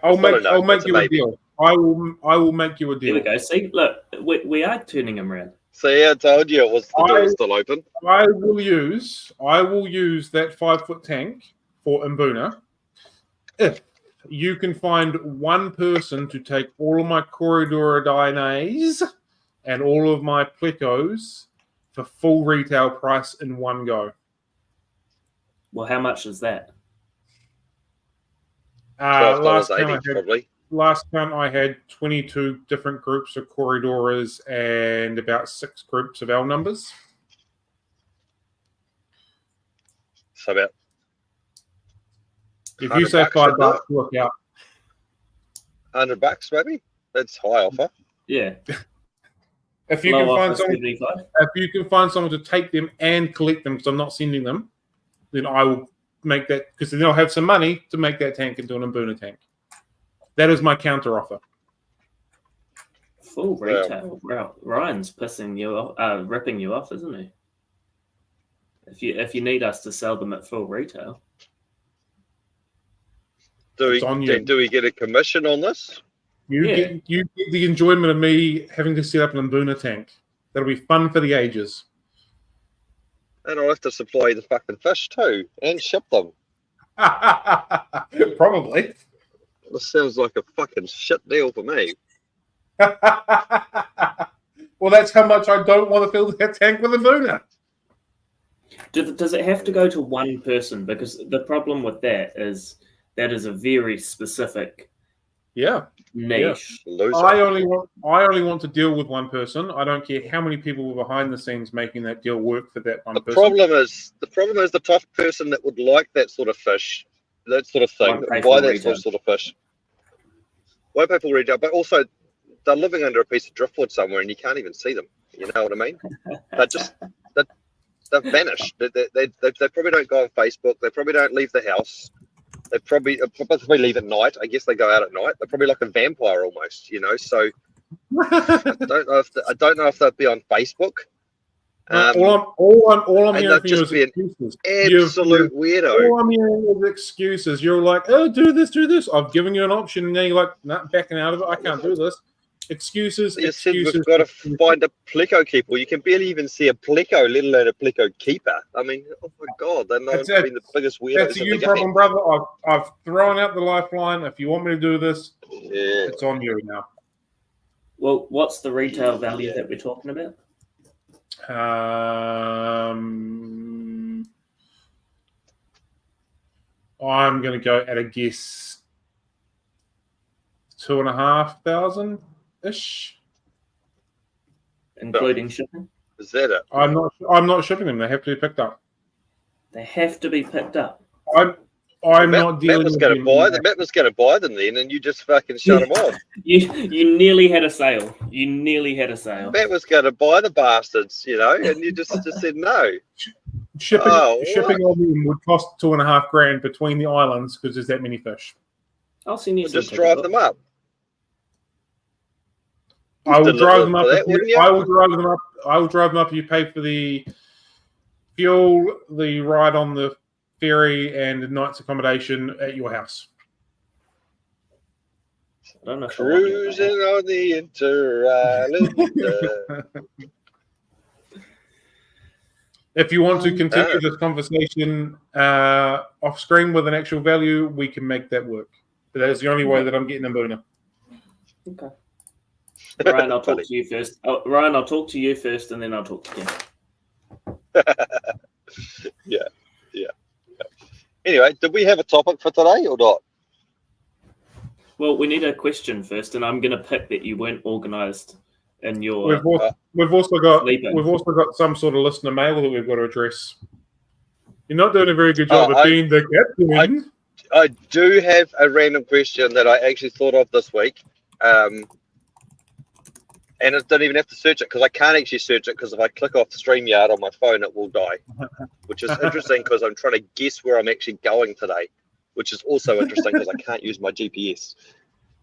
Speaker 1: I'll make you a deal. I will make you a deal.
Speaker 2: There we go. See, look, we are turning him around.
Speaker 3: See, I told you the door was still open.
Speaker 1: I will use that 5-foot tank for Mbuna if you can find one person to take all of my Corridorinae and all of my Plecos for full retail price in one go.
Speaker 2: Well, how much is that?
Speaker 1: Last time I had 22 different groups of Corridoras and about 6 groups of L-numbers.
Speaker 3: So about.
Speaker 1: If you say $5, look out.
Speaker 3: $100 maybe. That's high offer.
Speaker 2: Yeah.
Speaker 1: If you can find someone to take them and collect them, because I'm not sending them, then I will make that, because then I'll have some money to make that tank into an Mbuna tank. That is my counter offer.
Speaker 2: Full retail. Well, Ryan's pissing you off, ripping you off, isn't he? If you need us to sell them at full retail,
Speaker 3: do we get a commission on this?
Speaker 1: You get the enjoyment of me having to set up an Mbuna tank. That'll be fun for the ages.
Speaker 3: And I'll have to supply the fucking fish too and ship them.
Speaker 1: Probably.
Speaker 3: This sounds like a fucking shit deal for me.
Speaker 1: Well, that's how much I don't want to fill that tank with Mbuna.
Speaker 2: Does it have to go to one person? Because the problem with that is a very specific niche.
Speaker 3: Yeah.
Speaker 1: I only want to deal with one person. I don't care how many people were behind the scenes making that deal work for that one person. The
Speaker 3: problem is the tough person that would like that sort of fish, that sort of thing, buy that sort of fish. Why pay for retail? But also, they're living under a piece of driftwood somewhere, and you can't even see them. You know what I mean? They've vanished. They probably don't go on Facebook. They probably don't leave the house. They probably leave at night. I guess they go out at night. They're probably like a vampire almost, you know. So I don't know if they'll be on Facebook.
Speaker 1: All I'm hearing from you is excuses.
Speaker 3: Absolute weirdo.
Speaker 1: All I'm hearing is excuses. You're like, oh, do this. I've given you an option, and now you're like, nah, backing out of it. I can't do this. Excuses.
Speaker 3: You said we've got to find a Pleco keeper. You can barely even see a Pleco, let alone a Pleco keeper. I mean, oh my God, they're not the biggest weirdos.
Speaker 1: That's a you problem, brother. I've thrown out the lifeline. If you want me to do this, it's on you now.
Speaker 2: Well, what's the retail value that we're talking about?
Speaker 1: I'm going to go at a guess 2,500 ish,
Speaker 2: including shipping.
Speaker 3: Is that it?
Speaker 1: I'm not shipping them. They have to be picked up.
Speaker 2: They have to be picked up.
Speaker 1: I'm not dealing with them.
Speaker 3: Matt was going to buy them then, and you just fucking shut them off.
Speaker 2: You nearly had a sale.
Speaker 3: Matt was going to buy the bastards, you know, and you just said no.
Speaker 1: Shipping on them would cost $2,500 between the islands because there's that many fish.
Speaker 2: I'll send you.
Speaker 3: Just drive them up.
Speaker 1: I will drive them up. I will drive them up. You pay for the fuel, the ride on the ferry, and the night's accommodation at your house.
Speaker 2: I don't know.
Speaker 3: Cruising on the Inter-Island.
Speaker 1: If you want to continue this conversation off screen with an actual value, we can make that work. But that is the only way that I'm getting a Mbuna.
Speaker 2: Okay. Ryan, I'll talk to you first. Ryan, I'll talk to you first, and then I'll talk to you.
Speaker 3: Yeah. Anyway, did we have a topic for today or not?
Speaker 2: Well, we need a question first, and I'm going to pick that you weren't organised in your.
Speaker 1: We've also got some sort of listener mail that we've got to address. You're not doing a very good job of being the captain.
Speaker 3: I do have a random question that I actually thought of this week. And I don't even have to search it because I can't actually search it because if I click off StreamYard on my phone, it will die, which is interesting because I'm trying to guess where I'm actually going today, which is also interesting because I can't use my GPS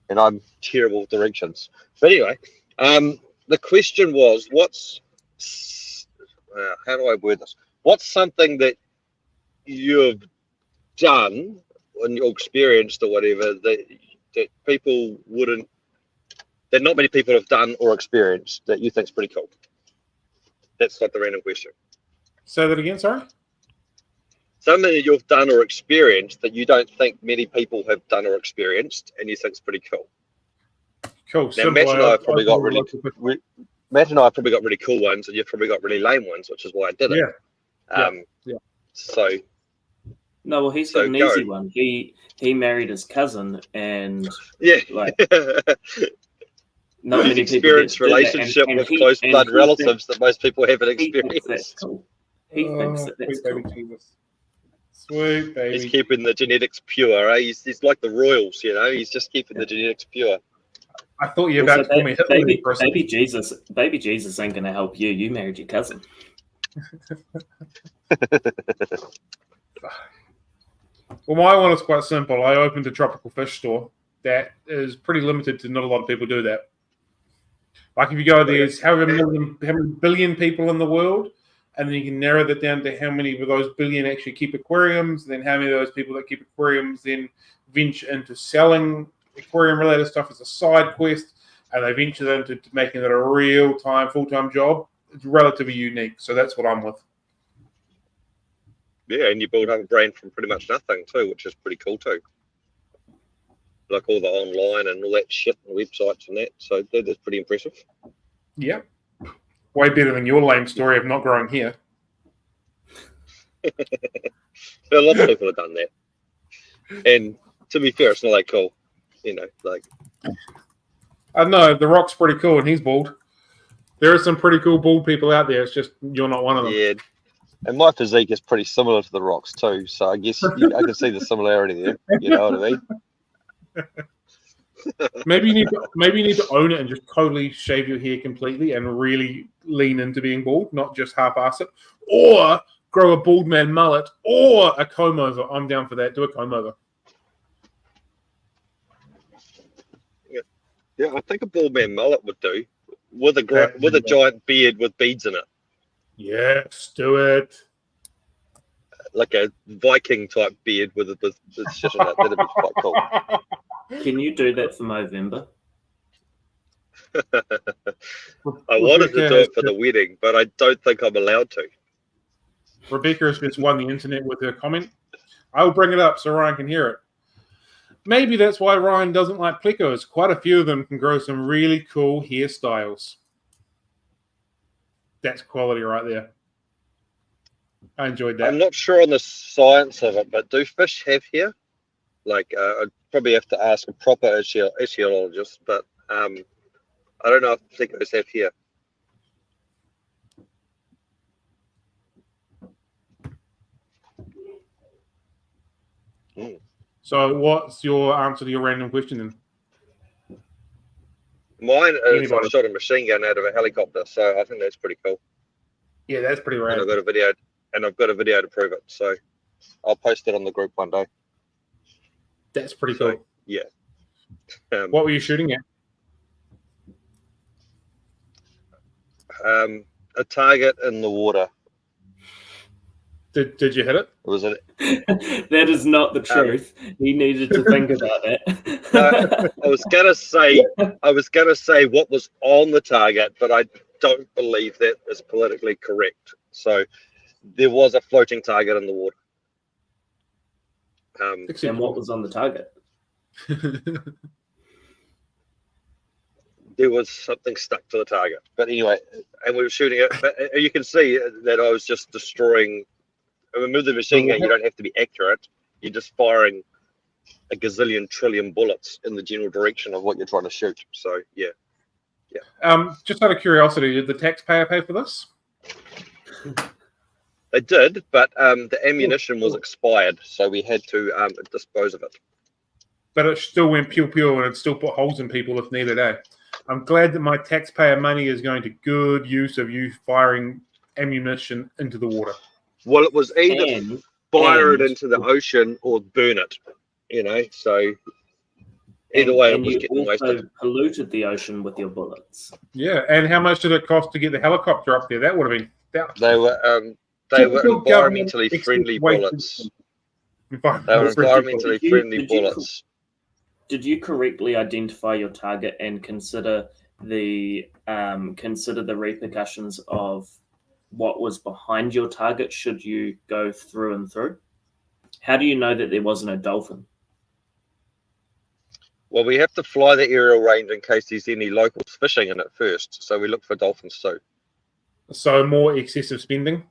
Speaker 3: and I'm terrible with directions. But anyway, the question was, how do I word this? What's something that you've done and you experienced or whatever that people wouldn't, that not many people have done or experienced that you think is pretty cool? That's not the random question.
Speaker 1: Say that again, sorry?
Speaker 3: Something that you've done or experienced that you don't think many people have done or experienced and you think is pretty cool.
Speaker 1: Cool.
Speaker 3: Now, Matt and I have probably got really cool ones and you've probably got really lame ones, which is why I did it.
Speaker 1: Yeah.
Speaker 3: So.
Speaker 2: No, well, he's got an easy one. He married his cousin and not many people
Speaker 3: experienced relationship with close blood relatives that most people haven't experienced.
Speaker 2: He thinks that's cool.
Speaker 1: Sweet baby.
Speaker 3: He's keeping the genetics pure. Eh? He's like the royals, you know. He's just keeping the genetics pure.
Speaker 1: I thought you were about to call me Hitler.
Speaker 2: Baby Jesus ain't going to help you. You married your cousin.
Speaker 1: Well, my one is quite simple. I opened a tropical fish store that is pretty limited to not a lot of people do that. Like if you go, there's how many billion people in the world, and then you can narrow that down to how many of those billion actually keep aquariums, and then how many of those people that keep aquariums then venture into selling aquarium-related stuff as a side quest, and they venture into making it a real-time, full-time job. It's relatively unique, so that's what I'm with.
Speaker 3: Yeah, and you build up a brand from pretty much nothing too, which is pretty cool too. Like all the online and all that shit and websites and that. So that's pretty impressive.
Speaker 1: Yeah. Way better than your lame story of not growing here.
Speaker 3: Well, lots of people have done that. And to be fair, it's not that cool. You know, like...
Speaker 1: I know, The Rock's pretty cool and he's bald. There are some pretty cool bald people out there. It's just you're not one of them.
Speaker 3: Yeah. And my physique is pretty similar to The Rock's too. So I guess I can see the similarity there. You know what I mean?
Speaker 1: Maybe you need to own it and just totally shave your hair completely and really lean into being bald, not just half-ass it, or grow a bald man mullet or a comb over. I'm down for that. Do a comb over.
Speaker 3: Yeah, I think a bald man mullet would do with a giant beard with beads in it.
Speaker 1: Yes, do it.
Speaker 3: Like a Viking type beard with shit in it. That'd be quite cool.
Speaker 2: Can you do that for Movember?
Speaker 3: I wanted to do it for the wedding, but I don't think I'm allowed to.
Speaker 1: Rebecca has just won the internet with her comment. I will bring it up so Ryan can hear it. Maybe that's why Ryan doesn't like Plecos. Quite a few of them can grow some really cool hairstyles. That's quality right there. I enjoyed that.
Speaker 3: I'm not sure on the science of it, but do fish have hair? Like, I'd probably have to ask a proper ichthyologist, but I don't know if Plecos have hair.
Speaker 1: So what's your answer to your random question then?
Speaker 3: Mine is I shot a machine gun out of a helicopter, so I think that's pretty cool.
Speaker 1: Yeah, that's pretty rad.
Speaker 3: And I've got a video to prove it, so I'll post it on the group one day.
Speaker 1: That's pretty cool.
Speaker 3: Yeah.
Speaker 1: What were you shooting at?
Speaker 3: A target in the water.
Speaker 1: Did you hit it?
Speaker 3: Was it?
Speaker 2: That is not the truth. He needed to think about that.
Speaker 3: No, I was gonna say what was on the target, but I don't believe that is politically correct. So there was a floating target in the water.
Speaker 2: And what was on the target?
Speaker 3: There was something stuck to the target. But anyway, and we were shooting it. But you can see that I was just destroying. I mean, with the machine gun, you don't have to be accurate. You're just firing a gazillion trillion bullets in the general direction of what you're trying to shoot. So, yeah.
Speaker 1: Just out of curiosity, did the taxpayer pay for this?
Speaker 3: They did, but the ammunition was expired, so we had to dispose of it.
Speaker 1: But it still went pew-pew and it still put holes in people if needed, eh? I'm glad that my taxpayer money is going to good use of you firing ammunition into the water.
Speaker 3: Well, it was either fire it into the ocean or burn it, you know, so either way it was getting wasted.
Speaker 2: You also polluted the ocean with your bullets.
Speaker 1: Yeah, and how much did it cost to get the helicopter up there? That would have been...
Speaker 3: They were environmentally friendly bullets. They were environmentally friendly bullets.
Speaker 2: Did you correctly identify your target and consider the repercussions of what was behind your target should you go through and through? How do you know that there wasn't a dolphin?
Speaker 3: Well, we have to fly the aerial range in case there's any locals fishing in it first. So we look for dolphins too. So
Speaker 1: more excessive spending,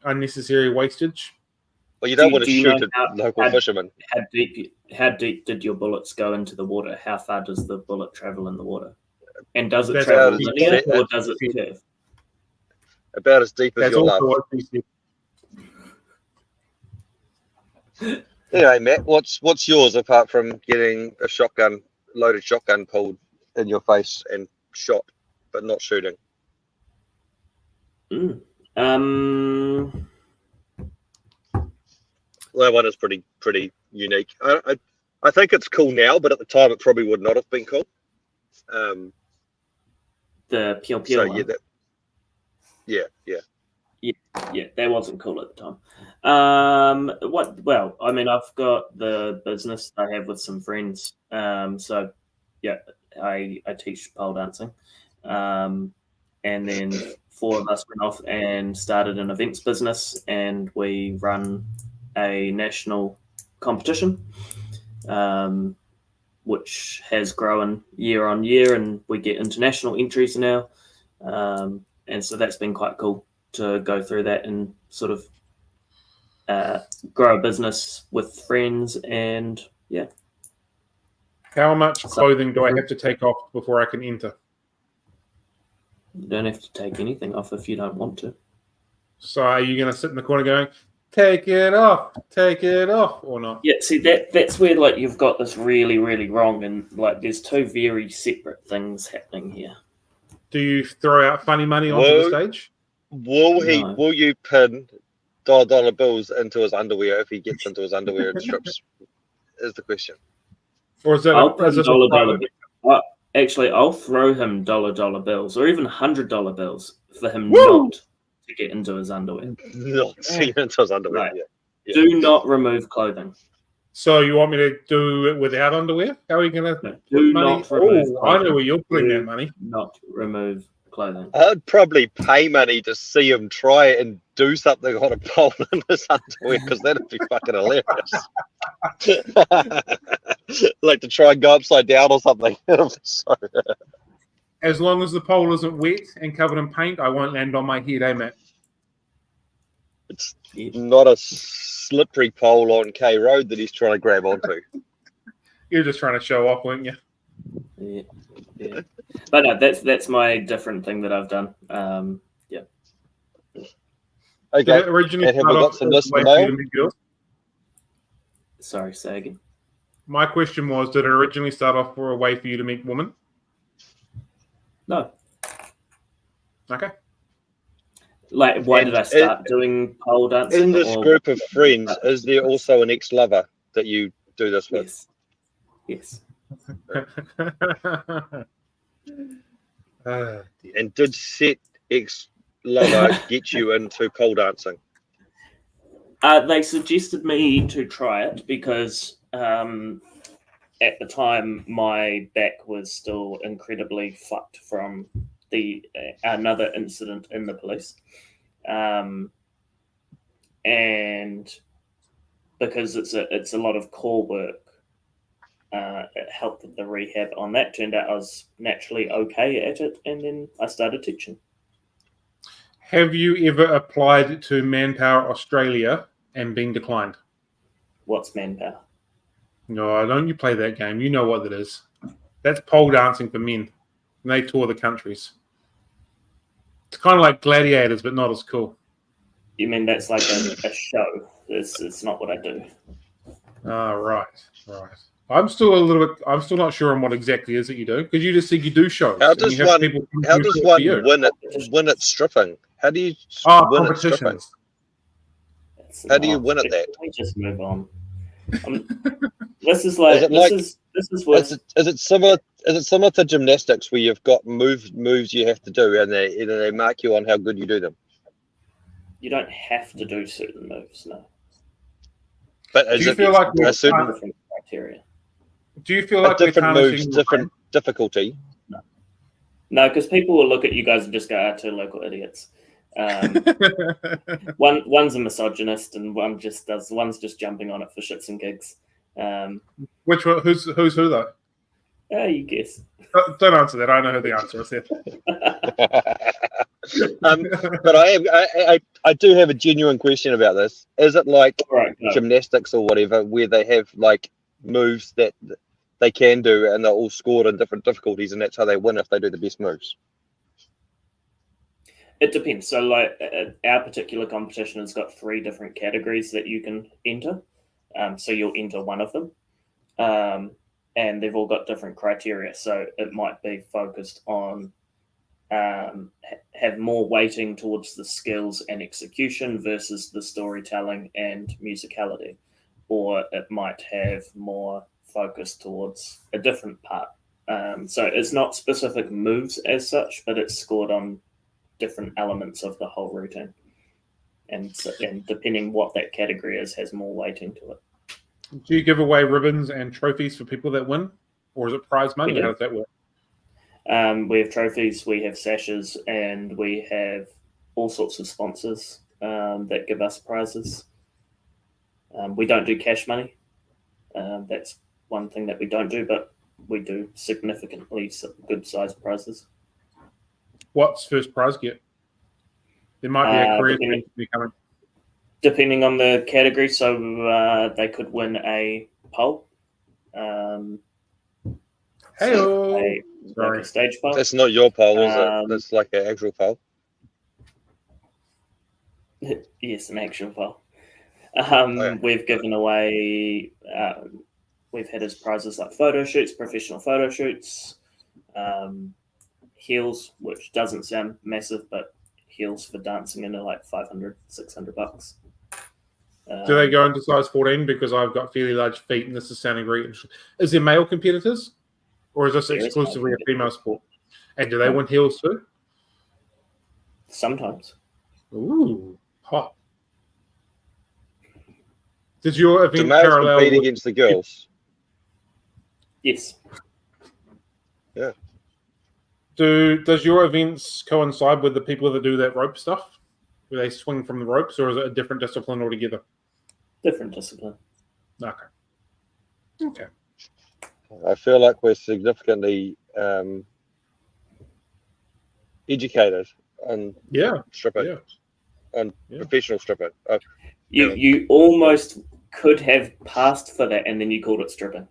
Speaker 1: unnecessary wastage.
Speaker 3: Well, you don't want to shoot a local fisherman.
Speaker 2: How deep did your bullets go into the water? How far does the bullet travel in the water? And does it travel linear or does it curve?
Speaker 3: About as deep as your love. Anyway, Matt, what's yours apart from getting a loaded shotgun pulled in your face and shot, but not shooting?
Speaker 2: Mm.
Speaker 3: That one is pretty unique. I think it's cool now, but at the time it probably would not have been cool.
Speaker 2: The Pio Pio
Speaker 3: So
Speaker 2: one.
Speaker 3: yeah,
Speaker 2: Yeah, that wasn't cool at the time. Well, I mean, I've got the business I have with some friends. So yeah, I teach pole dancing. And then 4 of us went off and started an events business, and we run a national competition, which has grown year on year, and we get international entries now. And so that's been quite cool to go through that and sort of grow a business with friends. And yeah.
Speaker 1: How much clothing do I have to take off before I can enter?
Speaker 2: You don't have to take anything off if you don't want to.
Speaker 1: So are you going to sit in the corner going, take it off, or not?
Speaker 2: Yeah, see, that's where like you've got this really, really wrong, and like there's 2 very separate things happening here.
Speaker 1: Do you throw out funny money onto the stage?
Speaker 3: Will you pin dollar bills into his underwear if he gets into his underwear and strips? Is the question.
Speaker 1: Or is that
Speaker 2: Actually, I'll throw him dollar bills or even $100 bills for him not to get into his underwear.
Speaker 3: Not to get into his underwear.
Speaker 2: Right.
Speaker 3: Yeah.
Speaker 2: Do not remove clothing.
Speaker 1: So you want me to do it without underwear? How are you going to
Speaker 2: do not remove clothing.
Speaker 1: I know where you're putting that money.
Speaker 2: Not remove clothing.
Speaker 3: I'd probably pay money to see him try and do something on a pole in his underwear, because that'd be fucking hilarious. Like to try and go upside down or something. So,
Speaker 1: as long as the pole isn't wet and covered in paint, I won't land on my head, eh, Matt?
Speaker 3: It's not a slippery pole on K Road that he's trying to grab onto.
Speaker 1: You're just trying to show off, weren't you?
Speaker 2: Yeah. But no, that's my different thing that I've done. Yeah.
Speaker 3: Okay.
Speaker 1: Originally,
Speaker 3: and have we got some listener mail?
Speaker 2: Sorry, say again.
Speaker 1: My question was, did it originally start off for a way for you to meet women?
Speaker 2: No.
Speaker 1: Okay.
Speaker 2: Like, why did I start doing pole dancing?
Speaker 3: In this group of friends, is there also an ex-lover that you do this with?
Speaker 2: Yes.
Speaker 3: And did said ex-lover get you into pole dancing?
Speaker 2: They suggested me to try it because at the time my back was still incredibly fucked from the another incident in the police, and because it's a lot of core work, it helped with the rehab on that. Turned out I was naturally okay at it, and then I started teaching.
Speaker 1: Have you ever applied to Manpower Australia and been declined?
Speaker 2: What's Manpower?
Speaker 1: No, don't you play that game. You know what that is. That's pole dancing for men. And they tour the countries. It's kind of like Gladiators, but not as cool.
Speaker 2: You mean that's like a show? It's not what I do.
Speaker 3: Right.
Speaker 1: I'm still not sure on what exactly it is that you do, because you just said you do shows.
Speaker 3: How does one win at stripping? How do you win at stripping? How do you win at that?
Speaker 2: We just move on. This is like this is worse.
Speaker 3: Is it similar? Is it similar to gymnastics where you've got moves you have to do, and they mark you on how good you do them?
Speaker 2: You don't have to do certain moves, no.
Speaker 3: But
Speaker 1: do you feel like
Speaker 3: a certain
Speaker 2: different criteria?
Speaker 1: Do you feel like
Speaker 3: different moves, different difficulty?
Speaker 2: No, because people will look at you guys and just go, "Two local idiots." One's a misogynist, and one's just jumping on it for shits and gigs.
Speaker 1: Which one? Who's who though?
Speaker 2: You guess.
Speaker 1: Don't answer that. I know who the answer is.
Speaker 3: But I do have a genuine question about this. Is it like gymnastics or whatever, where they have like moves that they can do and they're all scored in different difficulties, and that's how they win if they do the best moves?
Speaker 2: It depends. So, like our particular competition has got 3 different categories that you can enter. So you'll enter one of them, and they've all got different criteria. So it might be focused on have more weighting towards the skills and execution versus the storytelling and musicality, or it might have more focus towards a different part So it's not specific moves as such, but it's scored on different elements of the whole routine. And depending what that category is, has more weighting to it.
Speaker 1: Do you give away ribbons and trophies for people that win? Or is it prize money?
Speaker 2: We do.
Speaker 1: How does that work?
Speaker 2: We have trophies, we have sashes, and we have all sorts of sponsors that give us prizes. We don't do cash money. That's one thing that we don't do, but we do significantly good sized prizes.
Speaker 1: What's first prize get? There might be a career
Speaker 2: depending-
Speaker 1: thing coming.
Speaker 2: Depending on the category, so they could win a pole,
Speaker 1: Hey-o.
Speaker 2: like a stage pole.
Speaker 3: That's not your pole, is it? That's like an actual pole.
Speaker 2: Yes, an actual pole.
Speaker 3: Yeah.
Speaker 2: We've given away, we've had as prizes like photo shoots, professional photo shoots, heels, which doesn't sound massive, but heels for dancing into like $500, $600.
Speaker 1: Do they go into size 14? Because I've got fairly large feet, and this is sounding very interesting. Is there male competitors, or is this
Speaker 2: There is
Speaker 1: exclusively
Speaker 2: male
Speaker 1: a female sport? And do they win heels too?
Speaker 2: Sometimes.
Speaker 1: Ooh, hot. Did your
Speaker 3: Do
Speaker 1: event
Speaker 3: males
Speaker 1: parallel
Speaker 3: compete
Speaker 1: with,
Speaker 3: against the girls?
Speaker 2: Yes.
Speaker 1: does your events coincide with the people that do that rope stuff? Where they swing from the ropes, or is it a different discipline altogether?
Speaker 2: Different discipline.
Speaker 1: Okay.
Speaker 3: I feel like we're significantly educated on
Speaker 1: Yeah.
Speaker 3: stripping,
Speaker 1: Yeah.
Speaker 3: on
Speaker 1: Yeah.
Speaker 3: professional stripping.
Speaker 2: You almost could have passed for that, and then you called it stripping.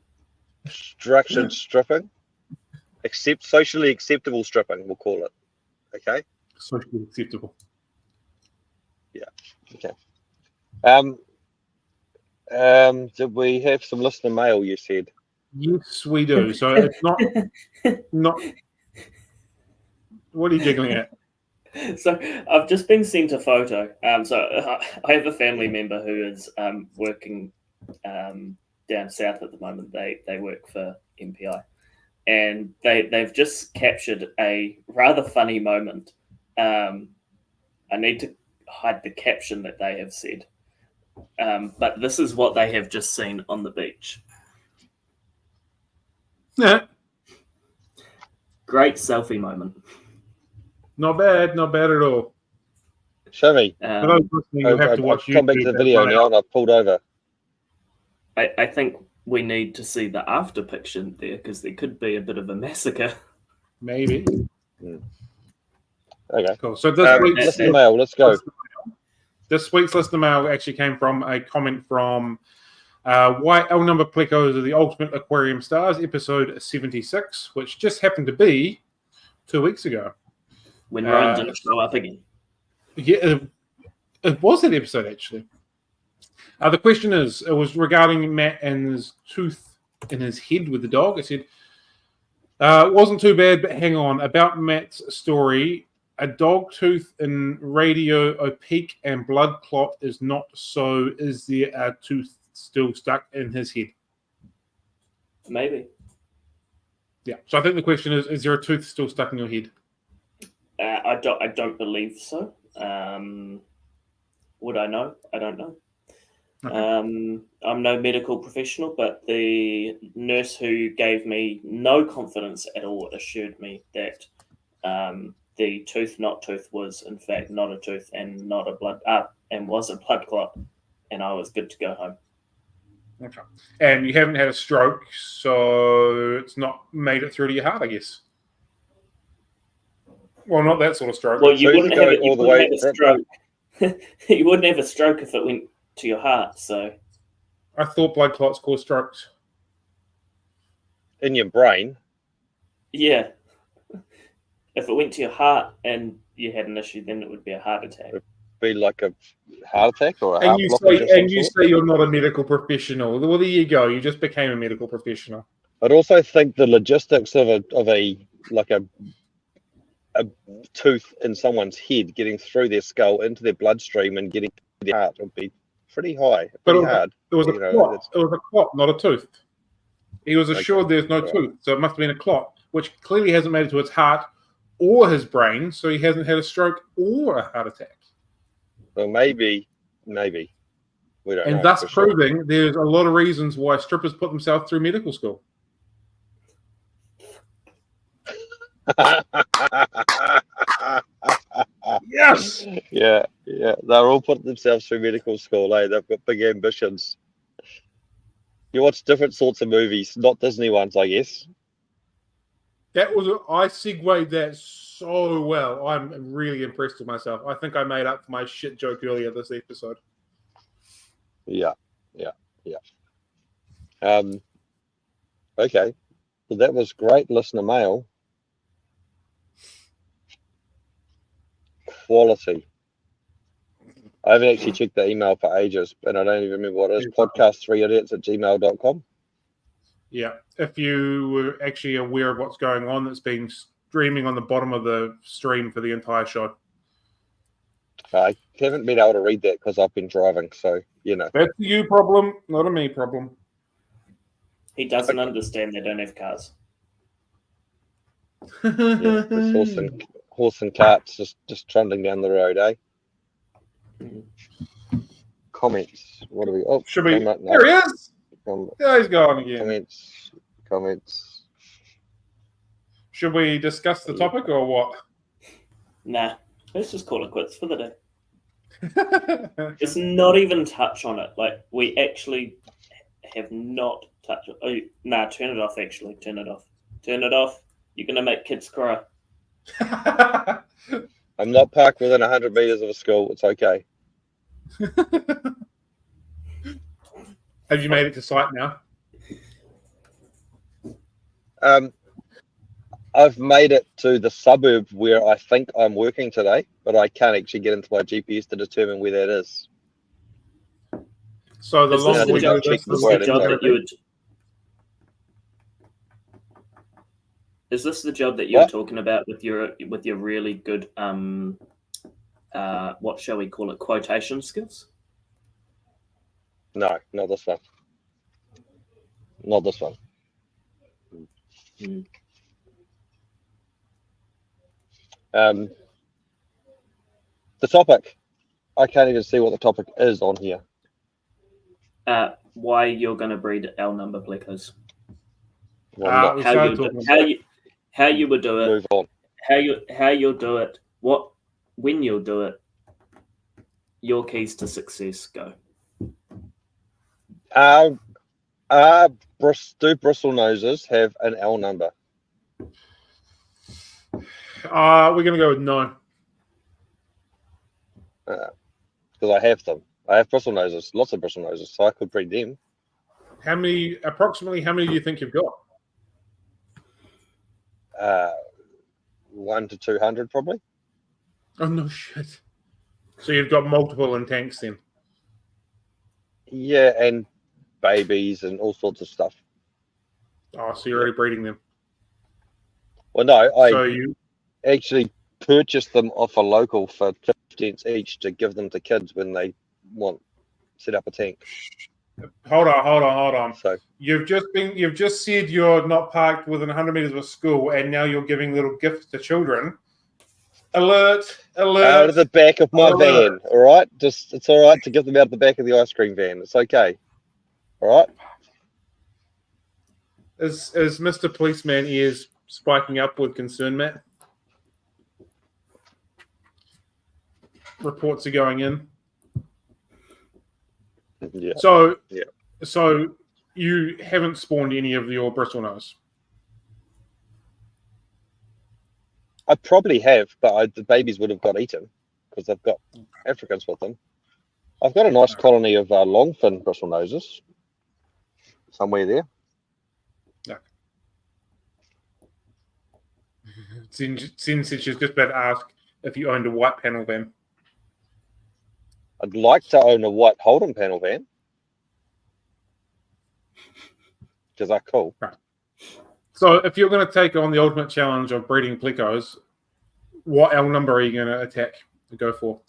Speaker 3: Structured stripping, socially acceptable stripping, we'll call it. Okay.
Speaker 1: Socially acceptable.
Speaker 3: Okay. Did we have some listener mail? You said.
Speaker 1: Yes, we do. So it's not. What are you giggling at?
Speaker 2: So I've just been sent a photo. So I have a family member who is working down south at the moment. They work for MPI, and they've just captured a rather funny moment. I need to hide the caption that they have said, but this is what they have just seen on the beach. Great selfie moment.
Speaker 1: Not bad at all.
Speaker 3: Show me.
Speaker 1: For those listening, you'll have to watch
Speaker 3: I've come back to the video now, and I've pulled over.
Speaker 2: I think we need to see the after picture there, because there could be a bit of a massacre.
Speaker 1: Maybe.
Speaker 3: Okay.
Speaker 1: Cool. So this week's
Speaker 3: listener mail. Let's go.
Speaker 1: This week's listener mail actually came from a comment from why L-number Plecos are the ultimate aquarium stars, episode 76, which just happened to be 2 weeks ago.
Speaker 2: When Ryan didn't show up again.
Speaker 1: Yeah, it was that episode, actually. The question is, it was regarding Matt and his tooth in his head with the dog. It said, it wasn't too bad, but hang on. About Matt's story, a dog tooth in radio opaque and blood clot is not so. Is there a tooth still stuck in his head?
Speaker 2: Maybe.
Speaker 1: Yeah. So I think the question is there a tooth still stuck in your head?
Speaker 2: I don't believe so. Would I know? I don't know. Okay. I'm no medical professional, but the nurse who gave me no confidence at all assured me that the tooth was in fact not a tooth and not a blood and was a blood clot, and I was good to go home.
Speaker 1: Okay. And you haven't had a stroke, so it's not made it through to your heart, I guess. Well, not that sort of stroke.
Speaker 2: Well, you wouldn't have a stroke.
Speaker 3: From...
Speaker 2: You wouldn't have a stroke if it went to your heart. So
Speaker 1: I thought blood clots cause strokes.
Speaker 3: In your brain?
Speaker 2: Yeah. If it went to your heart and you had an issue, then it would be a heart attack.
Speaker 3: It'd be like a heart attack or a
Speaker 1: and
Speaker 3: heart
Speaker 1: you
Speaker 3: blockage.
Speaker 1: say, and you say you're not a medical professional. Well, there you go. You just became a medical professional.
Speaker 3: I'd also think the logistics of a tooth in someone's head getting through their skull into their bloodstream and getting to their heart would be pretty high, pretty hard.
Speaker 1: It was a clot. It was a clot, not a tooth. He was assured there's no tooth, so it must have been a clot, which clearly hasn't made it to his heart or his brain, so he hasn't had a stroke or a heart attack.
Speaker 3: Well, maybe. We don't know.
Speaker 1: And thus
Speaker 3: for sure.
Speaker 1: proving there's a lot of reasons why strippers put themselves through medical school. Yes!
Speaker 3: Yeah. They're all putting themselves through medical school, eh? They've got big ambitions. You watch different sorts of movies, not Disney ones, I guess.
Speaker 1: I segued that so well. I'm really impressed with myself. I think I made up for my shit joke earlier this episode.
Speaker 3: Yeah. Okay. So that was great listener mail. Quality. I haven't actually checked the email for ages, and I don't even remember what it is. Podcast3idiots@gmail.com.
Speaker 1: Yeah. If you were actually aware of what's going on, that's been streaming on the bottom of the stream for the entire show.
Speaker 3: I haven't been able to read that because I've been driving, so,
Speaker 1: That's a you problem, not a me problem.
Speaker 2: He doesn't understand they don't have cars.
Speaker 3: There's horse and carts just trundling down the road, eh? Comments. What do we? Oh,
Speaker 1: Should we?
Speaker 3: no.
Speaker 1: There he is. There he's going again.
Speaker 3: Comments.
Speaker 1: Should we discuss the topic or what?
Speaker 2: Nah, let's just call it quits for the day. Just not even touch on it. Like, we actually have not touched it. Oh, nah, turn it off, actually. Turn it off. You're going to make kids cry.
Speaker 3: I'm not parked within 100 meters of a school. It's okay.
Speaker 1: Have you made it to site now?
Speaker 3: I've made it to the suburb where I think I'm working today, but I can't actually get into my GPS to determine where that is.
Speaker 1: So the longer we do this,
Speaker 2: Is this the job that you were talking about with your really good what shall we call it, quotation skills?
Speaker 3: No, not this one. Not this one. The topic. I can't even see what the topic is on here.
Speaker 2: Why you're going to breed L-number Plecos.
Speaker 3: Well,
Speaker 2: how you would do it.
Speaker 3: Move on.
Speaker 2: How you'll do it. When you'll do it. Your keys to success. Go.
Speaker 3: Do bristle noses have an L number?
Speaker 1: We're going to go with no.
Speaker 3: Because I have them. I have bristle noses, lots of bristle noses, so I could breed them.
Speaker 1: Approximately how many do you think you've got?
Speaker 3: 1 to 200 probably.
Speaker 1: Oh, no shit. So you've got multiple in tanks then?
Speaker 3: Yeah, and babies and all sorts of stuff.
Speaker 1: Oh, so you're already breeding them?
Speaker 3: Well, no, I actually purchased them off a local for 50 cents each to give them to kids when they set up a tank.
Speaker 1: Hold on.
Speaker 3: So
Speaker 1: you've just said you're not parked within 100 meters of a school, and now you're giving little gifts to children. Alert!
Speaker 3: Out of the back of my van, all right? It's all right to give them out of the back of the ice cream van. It's okay. All right?
Speaker 1: Is Mr. Policeman ears spiking up with concern, Matt? Reports are going in.
Speaker 3: Yeah.
Speaker 1: So you haven't spawned any of your bristlenose?
Speaker 3: I probably have, but the babies would have got eaten because they've got Africans with them. I've got a nice colony of longfin bristlenoses somewhere there.
Speaker 1: Yeah. Since she's just about to ask if you owned a white panel van.
Speaker 3: I'd like to own a white Holden panel van because they're cool.
Speaker 1: Right. So if you're going to take on the ultimate challenge of breeding plecos, what L number are you going to attack to go for?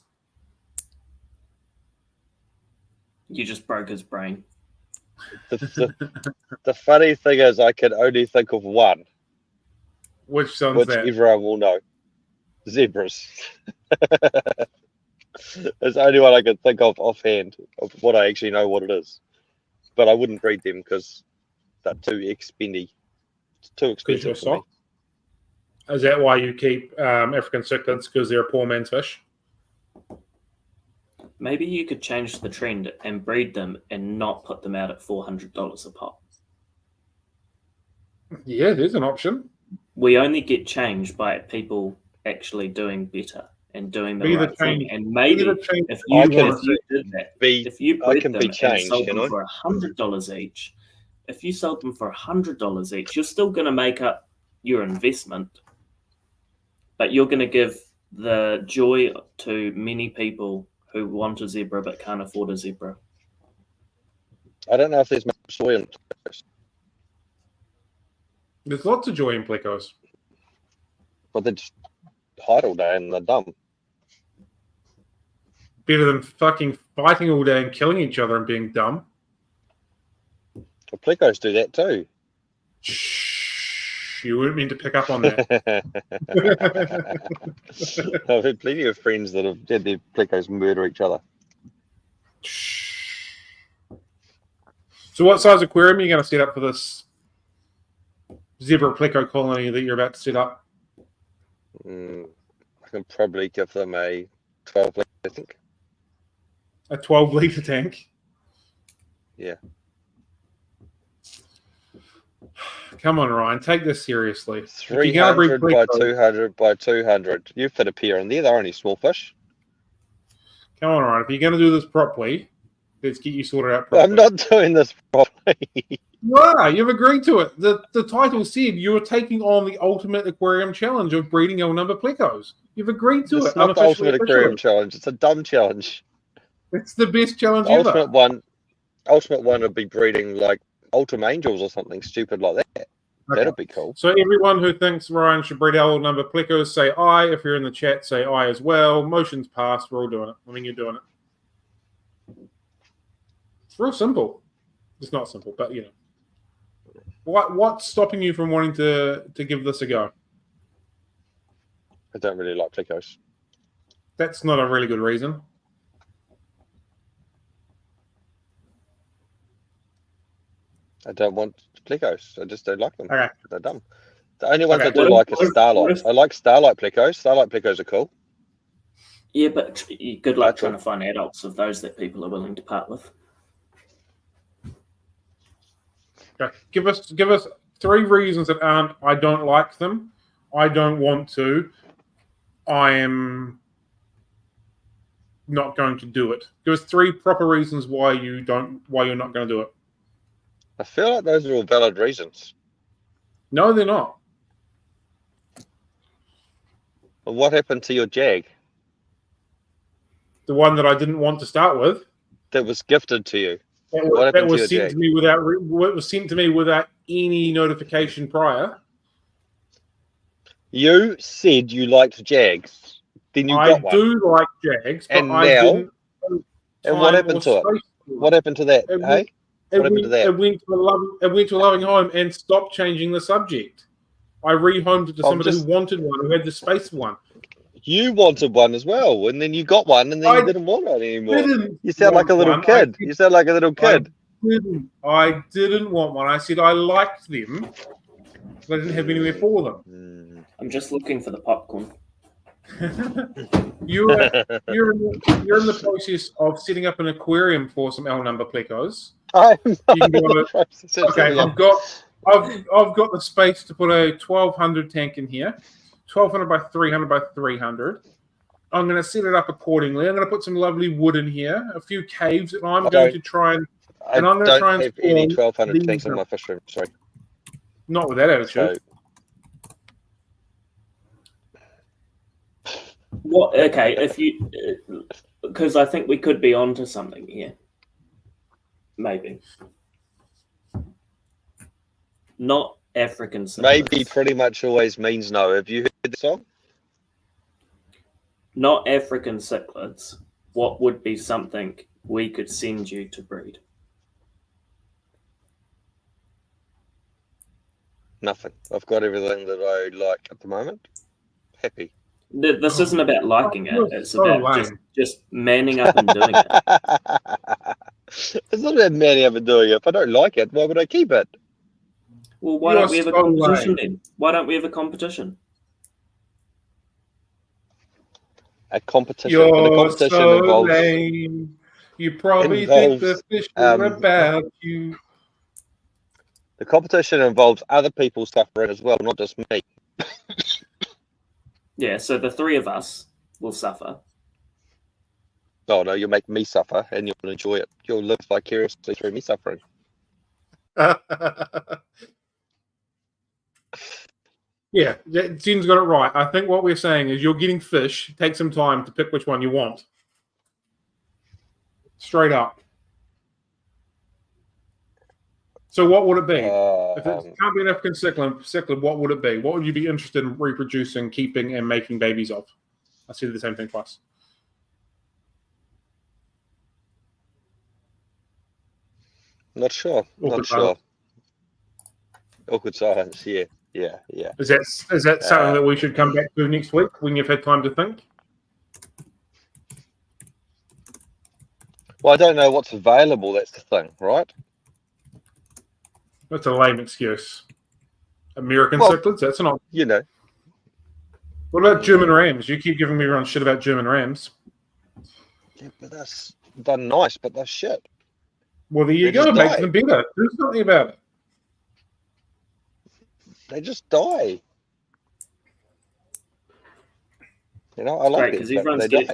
Speaker 2: You just broke his brain.
Speaker 3: The funny thing is, I can only think of one,
Speaker 1: Which one's
Speaker 3: which
Speaker 1: that?
Speaker 3: everyone will know. Zebras. It's the only one I can think of offhand of what I actually know what it is. But I wouldn't breed them because they're too expendy. It's too
Speaker 1: Because you're
Speaker 3: expensive for me.
Speaker 1: soft? Is that why you keep African cichlids? Because they're a poor man's fish?
Speaker 2: Maybe you could change the trend and breed them and not put them out at $400 a pop.
Speaker 1: Yeah, there's an option.
Speaker 2: We only get change by people actually doing better and doing the
Speaker 1: Be the
Speaker 2: right thing.
Speaker 1: change.
Speaker 2: And maybe
Speaker 1: Be the change
Speaker 2: if
Speaker 1: you
Speaker 2: you
Speaker 1: want to see.
Speaker 2: did that,
Speaker 3: Be
Speaker 2: if you
Speaker 3: I
Speaker 2: bred
Speaker 3: can
Speaker 2: them
Speaker 3: be
Speaker 2: and
Speaker 3: changed,
Speaker 2: sold
Speaker 3: you
Speaker 2: them
Speaker 3: know.
Speaker 2: for $100 each, if you sold them for $100 each, you're still going to make up your investment, but you're going to give the joy to many people who want a zebra but can't afford a zebra.
Speaker 3: I don't know if there's much soy in it,
Speaker 1: There's lots of joy in plecos.
Speaker 3: but they just hide all day and they're dumb.
Speaker 1: Better than fucking fighting all day and killing each other and being dumb.
Speaker 3: The plecos do that too.
Speaker 1: Shh, you wouldn't mean to pick up on that.
Speaker 3: I've had plenty of friends that have had their plecos murder each other.
Speaker 1: So what size aquarium are you going to set up for this zebra pleco colony that you're about to set up?
Speaker 3: I can probably give them a 12 litre, I think.
Speaker 1: A 12-litre tank?
Speaker 3: Yeah.
Speaker 1: Come on, Ryan, take this seriously.
Speaker 3: 300 by 200 by 200. You fit a pair in there. They're only small fish.
Speaker 1: Come on, Ryan, if you're going to do this properly, let's get you sorted out properly.
Speaker 3: I'm not doing this properly.
Speaker 1: You are. You've agreed to it. The title said you were taking on the ultimate aquarium challenge of breeding L-number Plecos. You've agreed to it.
Speaker 3: It's not the ultimate aquarium challenge. It's a dumb challenge.
Speaker 1: It's the best challenge
Speaker 3: The
Speaker 1: ever.
Speaker 3: ultimate one would be breeding like Ultim Angels or something stupid like that.
Speaker 1: Okay.
Speaker 3: That'd be cool.
Speaker 1: So everyone who thinks Ryan should breed L-number Plecos, say aye. If you're in the chat, say aye as well. Motion's passed. We're all doing it. I mean, you're doing it. It's real simple. It's not simple, but you know. What's stopping you from wanting to give this a go?
Speaker 3: I don't really like Plecos.
Speaker 1: That's not a really good reason.
Speaker 3: I don't want Plecos. I just don't like them.
Speaker 1: Okay.
Speaker 3: They're dumb. The only ones
Speaker 1: Okay.
Speaker 3: I do like are Starlight. I like Starlight Plecos. Starlight Plecos are cool.
Speaker 2: Yeah, but good luck trying to find adults of those that people are willing to part with.
Speaker 1: Okay. Give us 3 reasons that aren't I don't like them, I don't want to, I am not going to do it. Give us 3 proper reasons why you're not going to do it.
Speaker 3: I feel like those are all valid reasons.
Speaker 1: No, they're not.
Speaker 3: Well, what happened to your Jag
Speaker 1: The one that I didn't want to start with.
Speaker 3: that was gifted to you?
Speaker 1: That was sent to me without any notification prior.
Speaker 3: You said you liked Jags. Then you got one.
Speaker 1: I do like Jags, but
Speaker 3: And
Speaker 1: I
Speaker 3: now,
Speaker 1: didn't.
Speaker 3: And what happened to it? What happened to that? Hey? What happened to that?
Speaker 1: It went to a loving home and stopped changing the subject. I rehomed it to somebody who wanted one, who had the space for one.
Speaker 3: You wanted one as well, and then you got one, and then you didn't want it anymore. You sound like a little kid. You sound like a little kid.
Speaker 1: I didn't want one. I said I liked them, but I didn't have anywhere for them.
Speaker 2: I'm just looking for the popcorn.
Speaker 1: You're in the process of setting up an aquarium for some L-number Plecos. Okay, I've got the space to put a 1200 tank in here, 1200 by 300 by 300. I'm going to set it up accordingly. I'm going to put some lovely wood in here, a few caves that I'm going to try and. And I'm going to try and
Speaker 3: have any 1200 tanks in my fish room. Sorry,
Speaker 1: not with that attitude.
Speaker 2: What? Okay, if you, because I think we could be onto something here. Maybe. Not African cichlids.
Speaker 3: Maybe pretty much always means no. Have you heard the song?
Speaker 2: Not African cichlids. What would be something we could send you to breed?
Speaker 3: Nothing. I've got everything that I like at the moment. Happy.
Speaker 2: This isn't about liking it. It's
Speaker 1: so
Speaker 2: about
Speaker 1: lame.
Speaker 2: just manning up and doing it.
Speaker 3: It's not about manning up and doing it. If I don't like it, why would I keep it?
Speaker 2: Well, why
Speaker 1: You
Speaker 2: don't
Speaker 1: are
Speaker 2: we have a
Speaker 1: so
Speaker 2: competition
Speaker 1: lame.
Speaker 2: then? Why don't we have a competition?
Speaker 3: A competition. And the
Speaker 1: You're
Speaker 3: competition
Speaker 1: so
Speaker 3: involves
Speaker 1: lame. You probably think the fish are
Speaker 3: um,
Speaker 1: about you.
Speaker 3: the competition involves other people suffering as well, not just me.
Speaker 2: Yeah, so the three of us will suffer.
Speaker 3: Oh no, you'll make me suffer and you'll enjoy it. You'll live vicariously through me suffering.
Speaker 1: Yeah, Jen's got it right. I think what we're saying is you're getting fish. Take some time to pick which one you want. Straight up. So what would it be? If it can't be an African cichlid, what would it be? What would you be interested in reproducing, keeping, and making babies of? I said the same thing twice.
Speaker 3: Not sure. Not sure. Awkward silence. Yeah.
Speaker 1: Is that something that we should come back to next week when you've had time to think?
Speaker 3: Well, I don't know what's available. That's the thing, right?
Speaker 1: That's a lame excuse. American cichlids? That's an option.
Speaker 3: You know.
Speaker 1: What about German rams? You keep giving me everyone shit about German rams.
Speaker 3: Yeah, but they're nice, but they're shit.
Speaker 1: Well, there you go. Make them better. Do something about it.
Speaker 3: They just die. You know, I like it.
Speaker 2: Because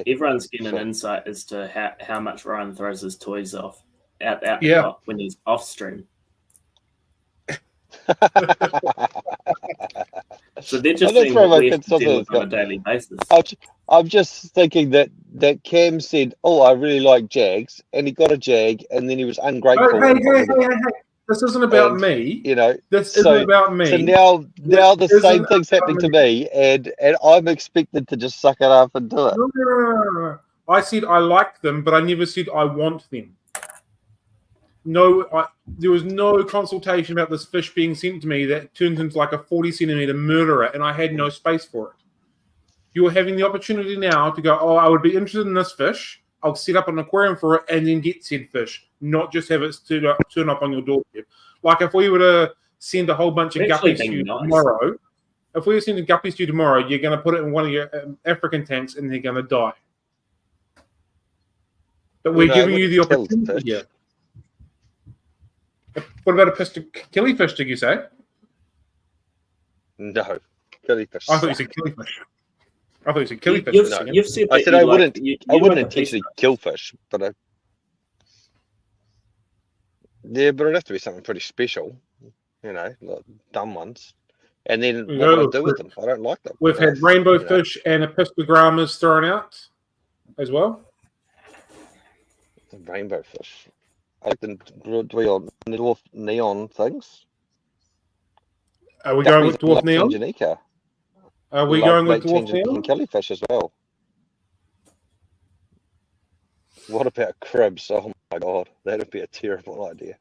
Speaker 2: everyone's getting an insight as to how much Ryan throws his toys off out the top when he's off stream. So they're just things that we have to deal with on a daily basis.
Speaker 3: I'm just thinking that Cam said, "Oh, I really like Jags," and he got a Jag, and then he was ungrateful.
Speaker 1: Hey! This isn't about me.
Speaker 3: You know,
Speaker 1: this isn't about me.
Speaker 3: So now the same thing's happening to me, and I'm expected to just suck it up and do it.
Speaker 1: No. I said I like them, but I never said I want them. No, there was no consultation about this fish being sent to me that turns into like a 40-centimeter murderer, and I had no space for it. You are having the opportunity now to go, oh, I would be interested in this fish. I'll set up an aquarium for it and then get said fish, not just have it turn up on your doorstep. Like if we were to send a whole bunch of guppies to you tomorrow, if we were sending guppies to you tomorrow, you're going to put it in one of your African tanks and they're going to die. But we're giving you the opportunity here. What about a killifish, did you say?
Speaker 3: No, killifish.
Speaker 1: I thought you said killifish. I thought you said killifish.
Speaker 2: You've said
Speaker 3: I said I wouldn't intentionally kill fish, but but it'd have to be something pretty special, you know, like dumb ones. And then what do I do with them? I don't like them.
Speaker 1: We've had rainbow fish and episcogrammas thrown out as well.
Speaker 3: Rainbow fish. I like the dwarf neon things.
Speaker 1: Are we going with dwarf neon?
Speaker 3: Tanganica.
Speaker 1: Are we going with dwarf neon?
Speaker 3: And killifish as well. What about crabs? Oh my god, that'd be a terrible idea.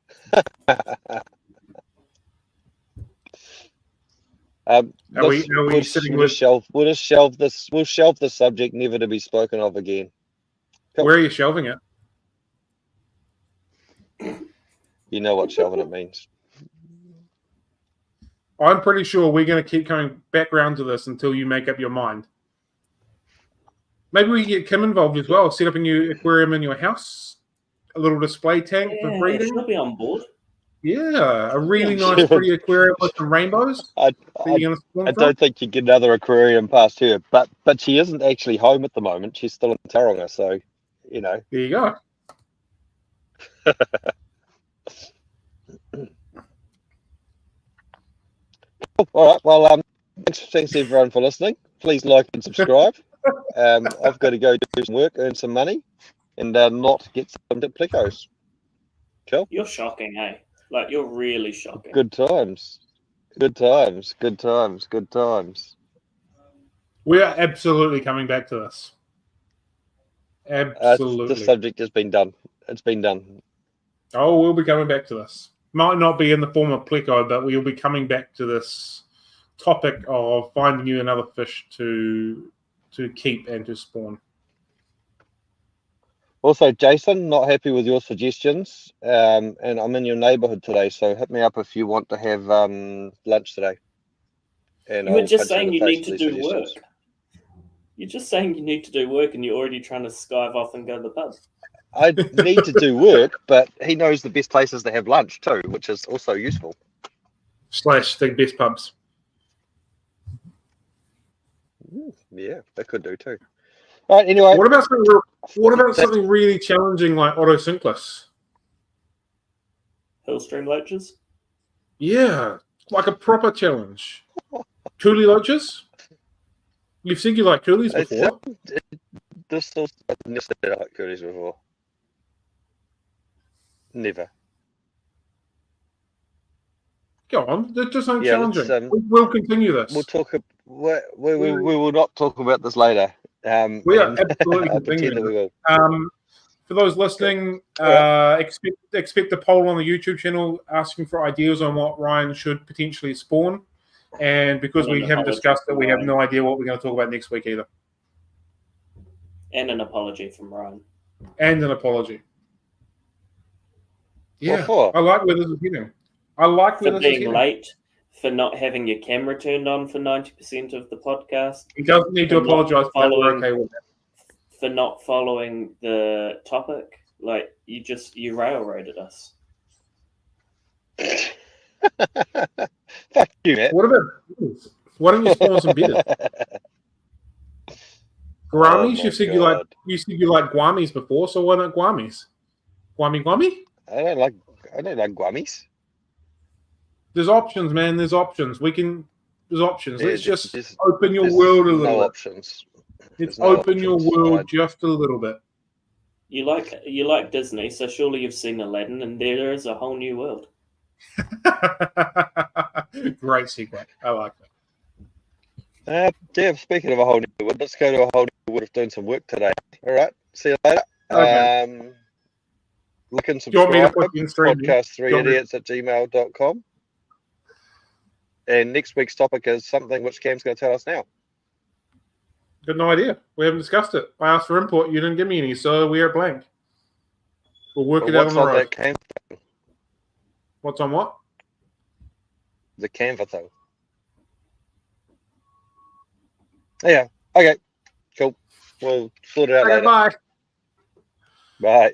Speaker 1: We'll
Speaker 3: shelve the subject, never to be spoken of again.
Speaker 1: Cool. Where are you shelving it?
Speaker 3: You know what shelving it means.
Speaker 1: I'm pretty sure we're going to keep coming back around to this until you make up your mind. Maybe we can get Kim involved as well. Set up a new aquarium in your house, a little display tank for breeding.
Speaker 2: She'll be on board.
Speaker 1: Yeah, a really nice, pretty aquarium with some rainbows.
Speaker 3: I don't think you get another aquarium past her, but she isn't actually home at the moment. She's still in Taronga, so you know.
Speaker 1: There you go.
Speaker 3: All right. Well, thanks everyone for listening. Please like and subscribe. I've got to go do some work, earn some money, and not get some Plecos. Cool.
Speaker 2: You're shocking, eh? Like you're really shocking.
Speaker 3: Good times. Good times. Good times. Good times.
Speaker 1: We are absolutely coming back to this. Absolutely.
Speaker 3: The subject has been done. It's been done.
Speaker 1: Oh, we'll be coming back to this. Might not be in the form of Pleco, but we'll be coming back to this topic of finding you another fish to keep and to spawn.
Speaker 3: Also, Jason, not happy with your suggestions, and I'm in your neighbourhood today, so hit me up if you want to have lunch today. And
Speaker 2: You were
Speaker 3: I'll
Speaker 2: just
Speaker 3: punch you in
Speaker 2: saying
Speaker 3: the
Speaker 2: you
Speaker 3: face
Speaker 2: need
Speaker 3: for
Speaker 2: to
Speaker 3: these
Speaker 2: do
Speaker 3: suggestions.
Speaker 2: work. You're just saying you need to do work, and you're already trying to skive off and go to the pub.
Speaker 3: I need to do work, but he knows the best places to have lunch too, which is also useful.
Speaker 1: / the best pubs.
Speaker 3: Yeah, that could do too. All right, anyway.
Speaker 1: What about something really challenging like autosynclus?
Speaker 2: Hillstream loaches?
Speaker 1: Yeah, like a proper challenge. Coolie loaches? You've said you like coolies before.
Speaker 3: This is I've never said I like coolies before. Never.
Speaker 1: Go on, that just sounds
Speaker 3: Yeah,
Speaker 1: challenging. We'll continue this.
Speaker 3: We'll talk. We will not talk about this later.
Speaker 1: We are absolutely
Speaker 3: I'll pretend that we will.
Speaker 1: For those listening, expect a poll on the YouTube channel asking for ideas on what Ryan should potentially spawn. And because we haven't discussed it, we have no idea what we're going to talk about next week either.
Speaker 2: And an apology from Ryan.
Speaker 1: And an apology. Yeah,
Speaker 3: for?
Speaker 1: I like where this is heading. I like where
Speaker 2: For
Speaker 1: this is
Speaker 2: being
Speaker 1: heading.
Speaker 2: late, for not having your camera turned on for 90% of the podcast.
Speaker 1: He doesn't need to apologise for that. We're okay with that.
Speaker 2: For not following the topic. Like, you railroaded us.
Speaker 3: Fuck you, Matt.
Speaker 1: What about beers? Why don't you spawn some beers? Guamis? You said you like guamis before, so why not guamis? Guami?
Speaker 3: I don't like guamis.
Speaker 1: There's options, man. There's options. There's options.
Speaker 3: Yeah,
Speaker 1: Let's just open your world a little bit.
Speaker 3: Options.
Speaker 1: Let's open your world just a little bit.
Speaker 2: You like Disney, so surely you've seen Aladdin, and there is a whole new world.
Speaker 1: Great segue. I like
Speaker 3: that. Yeah, speaking of a whole new world, let's go to a whole new world of doing some work today. All right. See you later.
Speaker 1: Okay.
Speaker 3: Look and
Speaker 1: Do you want me to
Speaker 3: subscribe.
Speaker 1: put in stream?
Speaker 3: Podcast 3idiots@gmail.com. And next week's topic is something which Cam's going to tell us now.
Speaker 1: Got no idea. We haven't discussed it. I asked for input. You didn't give me any, so we are blank. We'll work it out on the road.
Speaker 3: That Cam thing?
Speaker 1: What's on what?
Speaker 3: The Canva thing. Yeah. Okay. Cool. We'll sort it out later.
Speaker 1: Bye.
Speaker 3: Bye.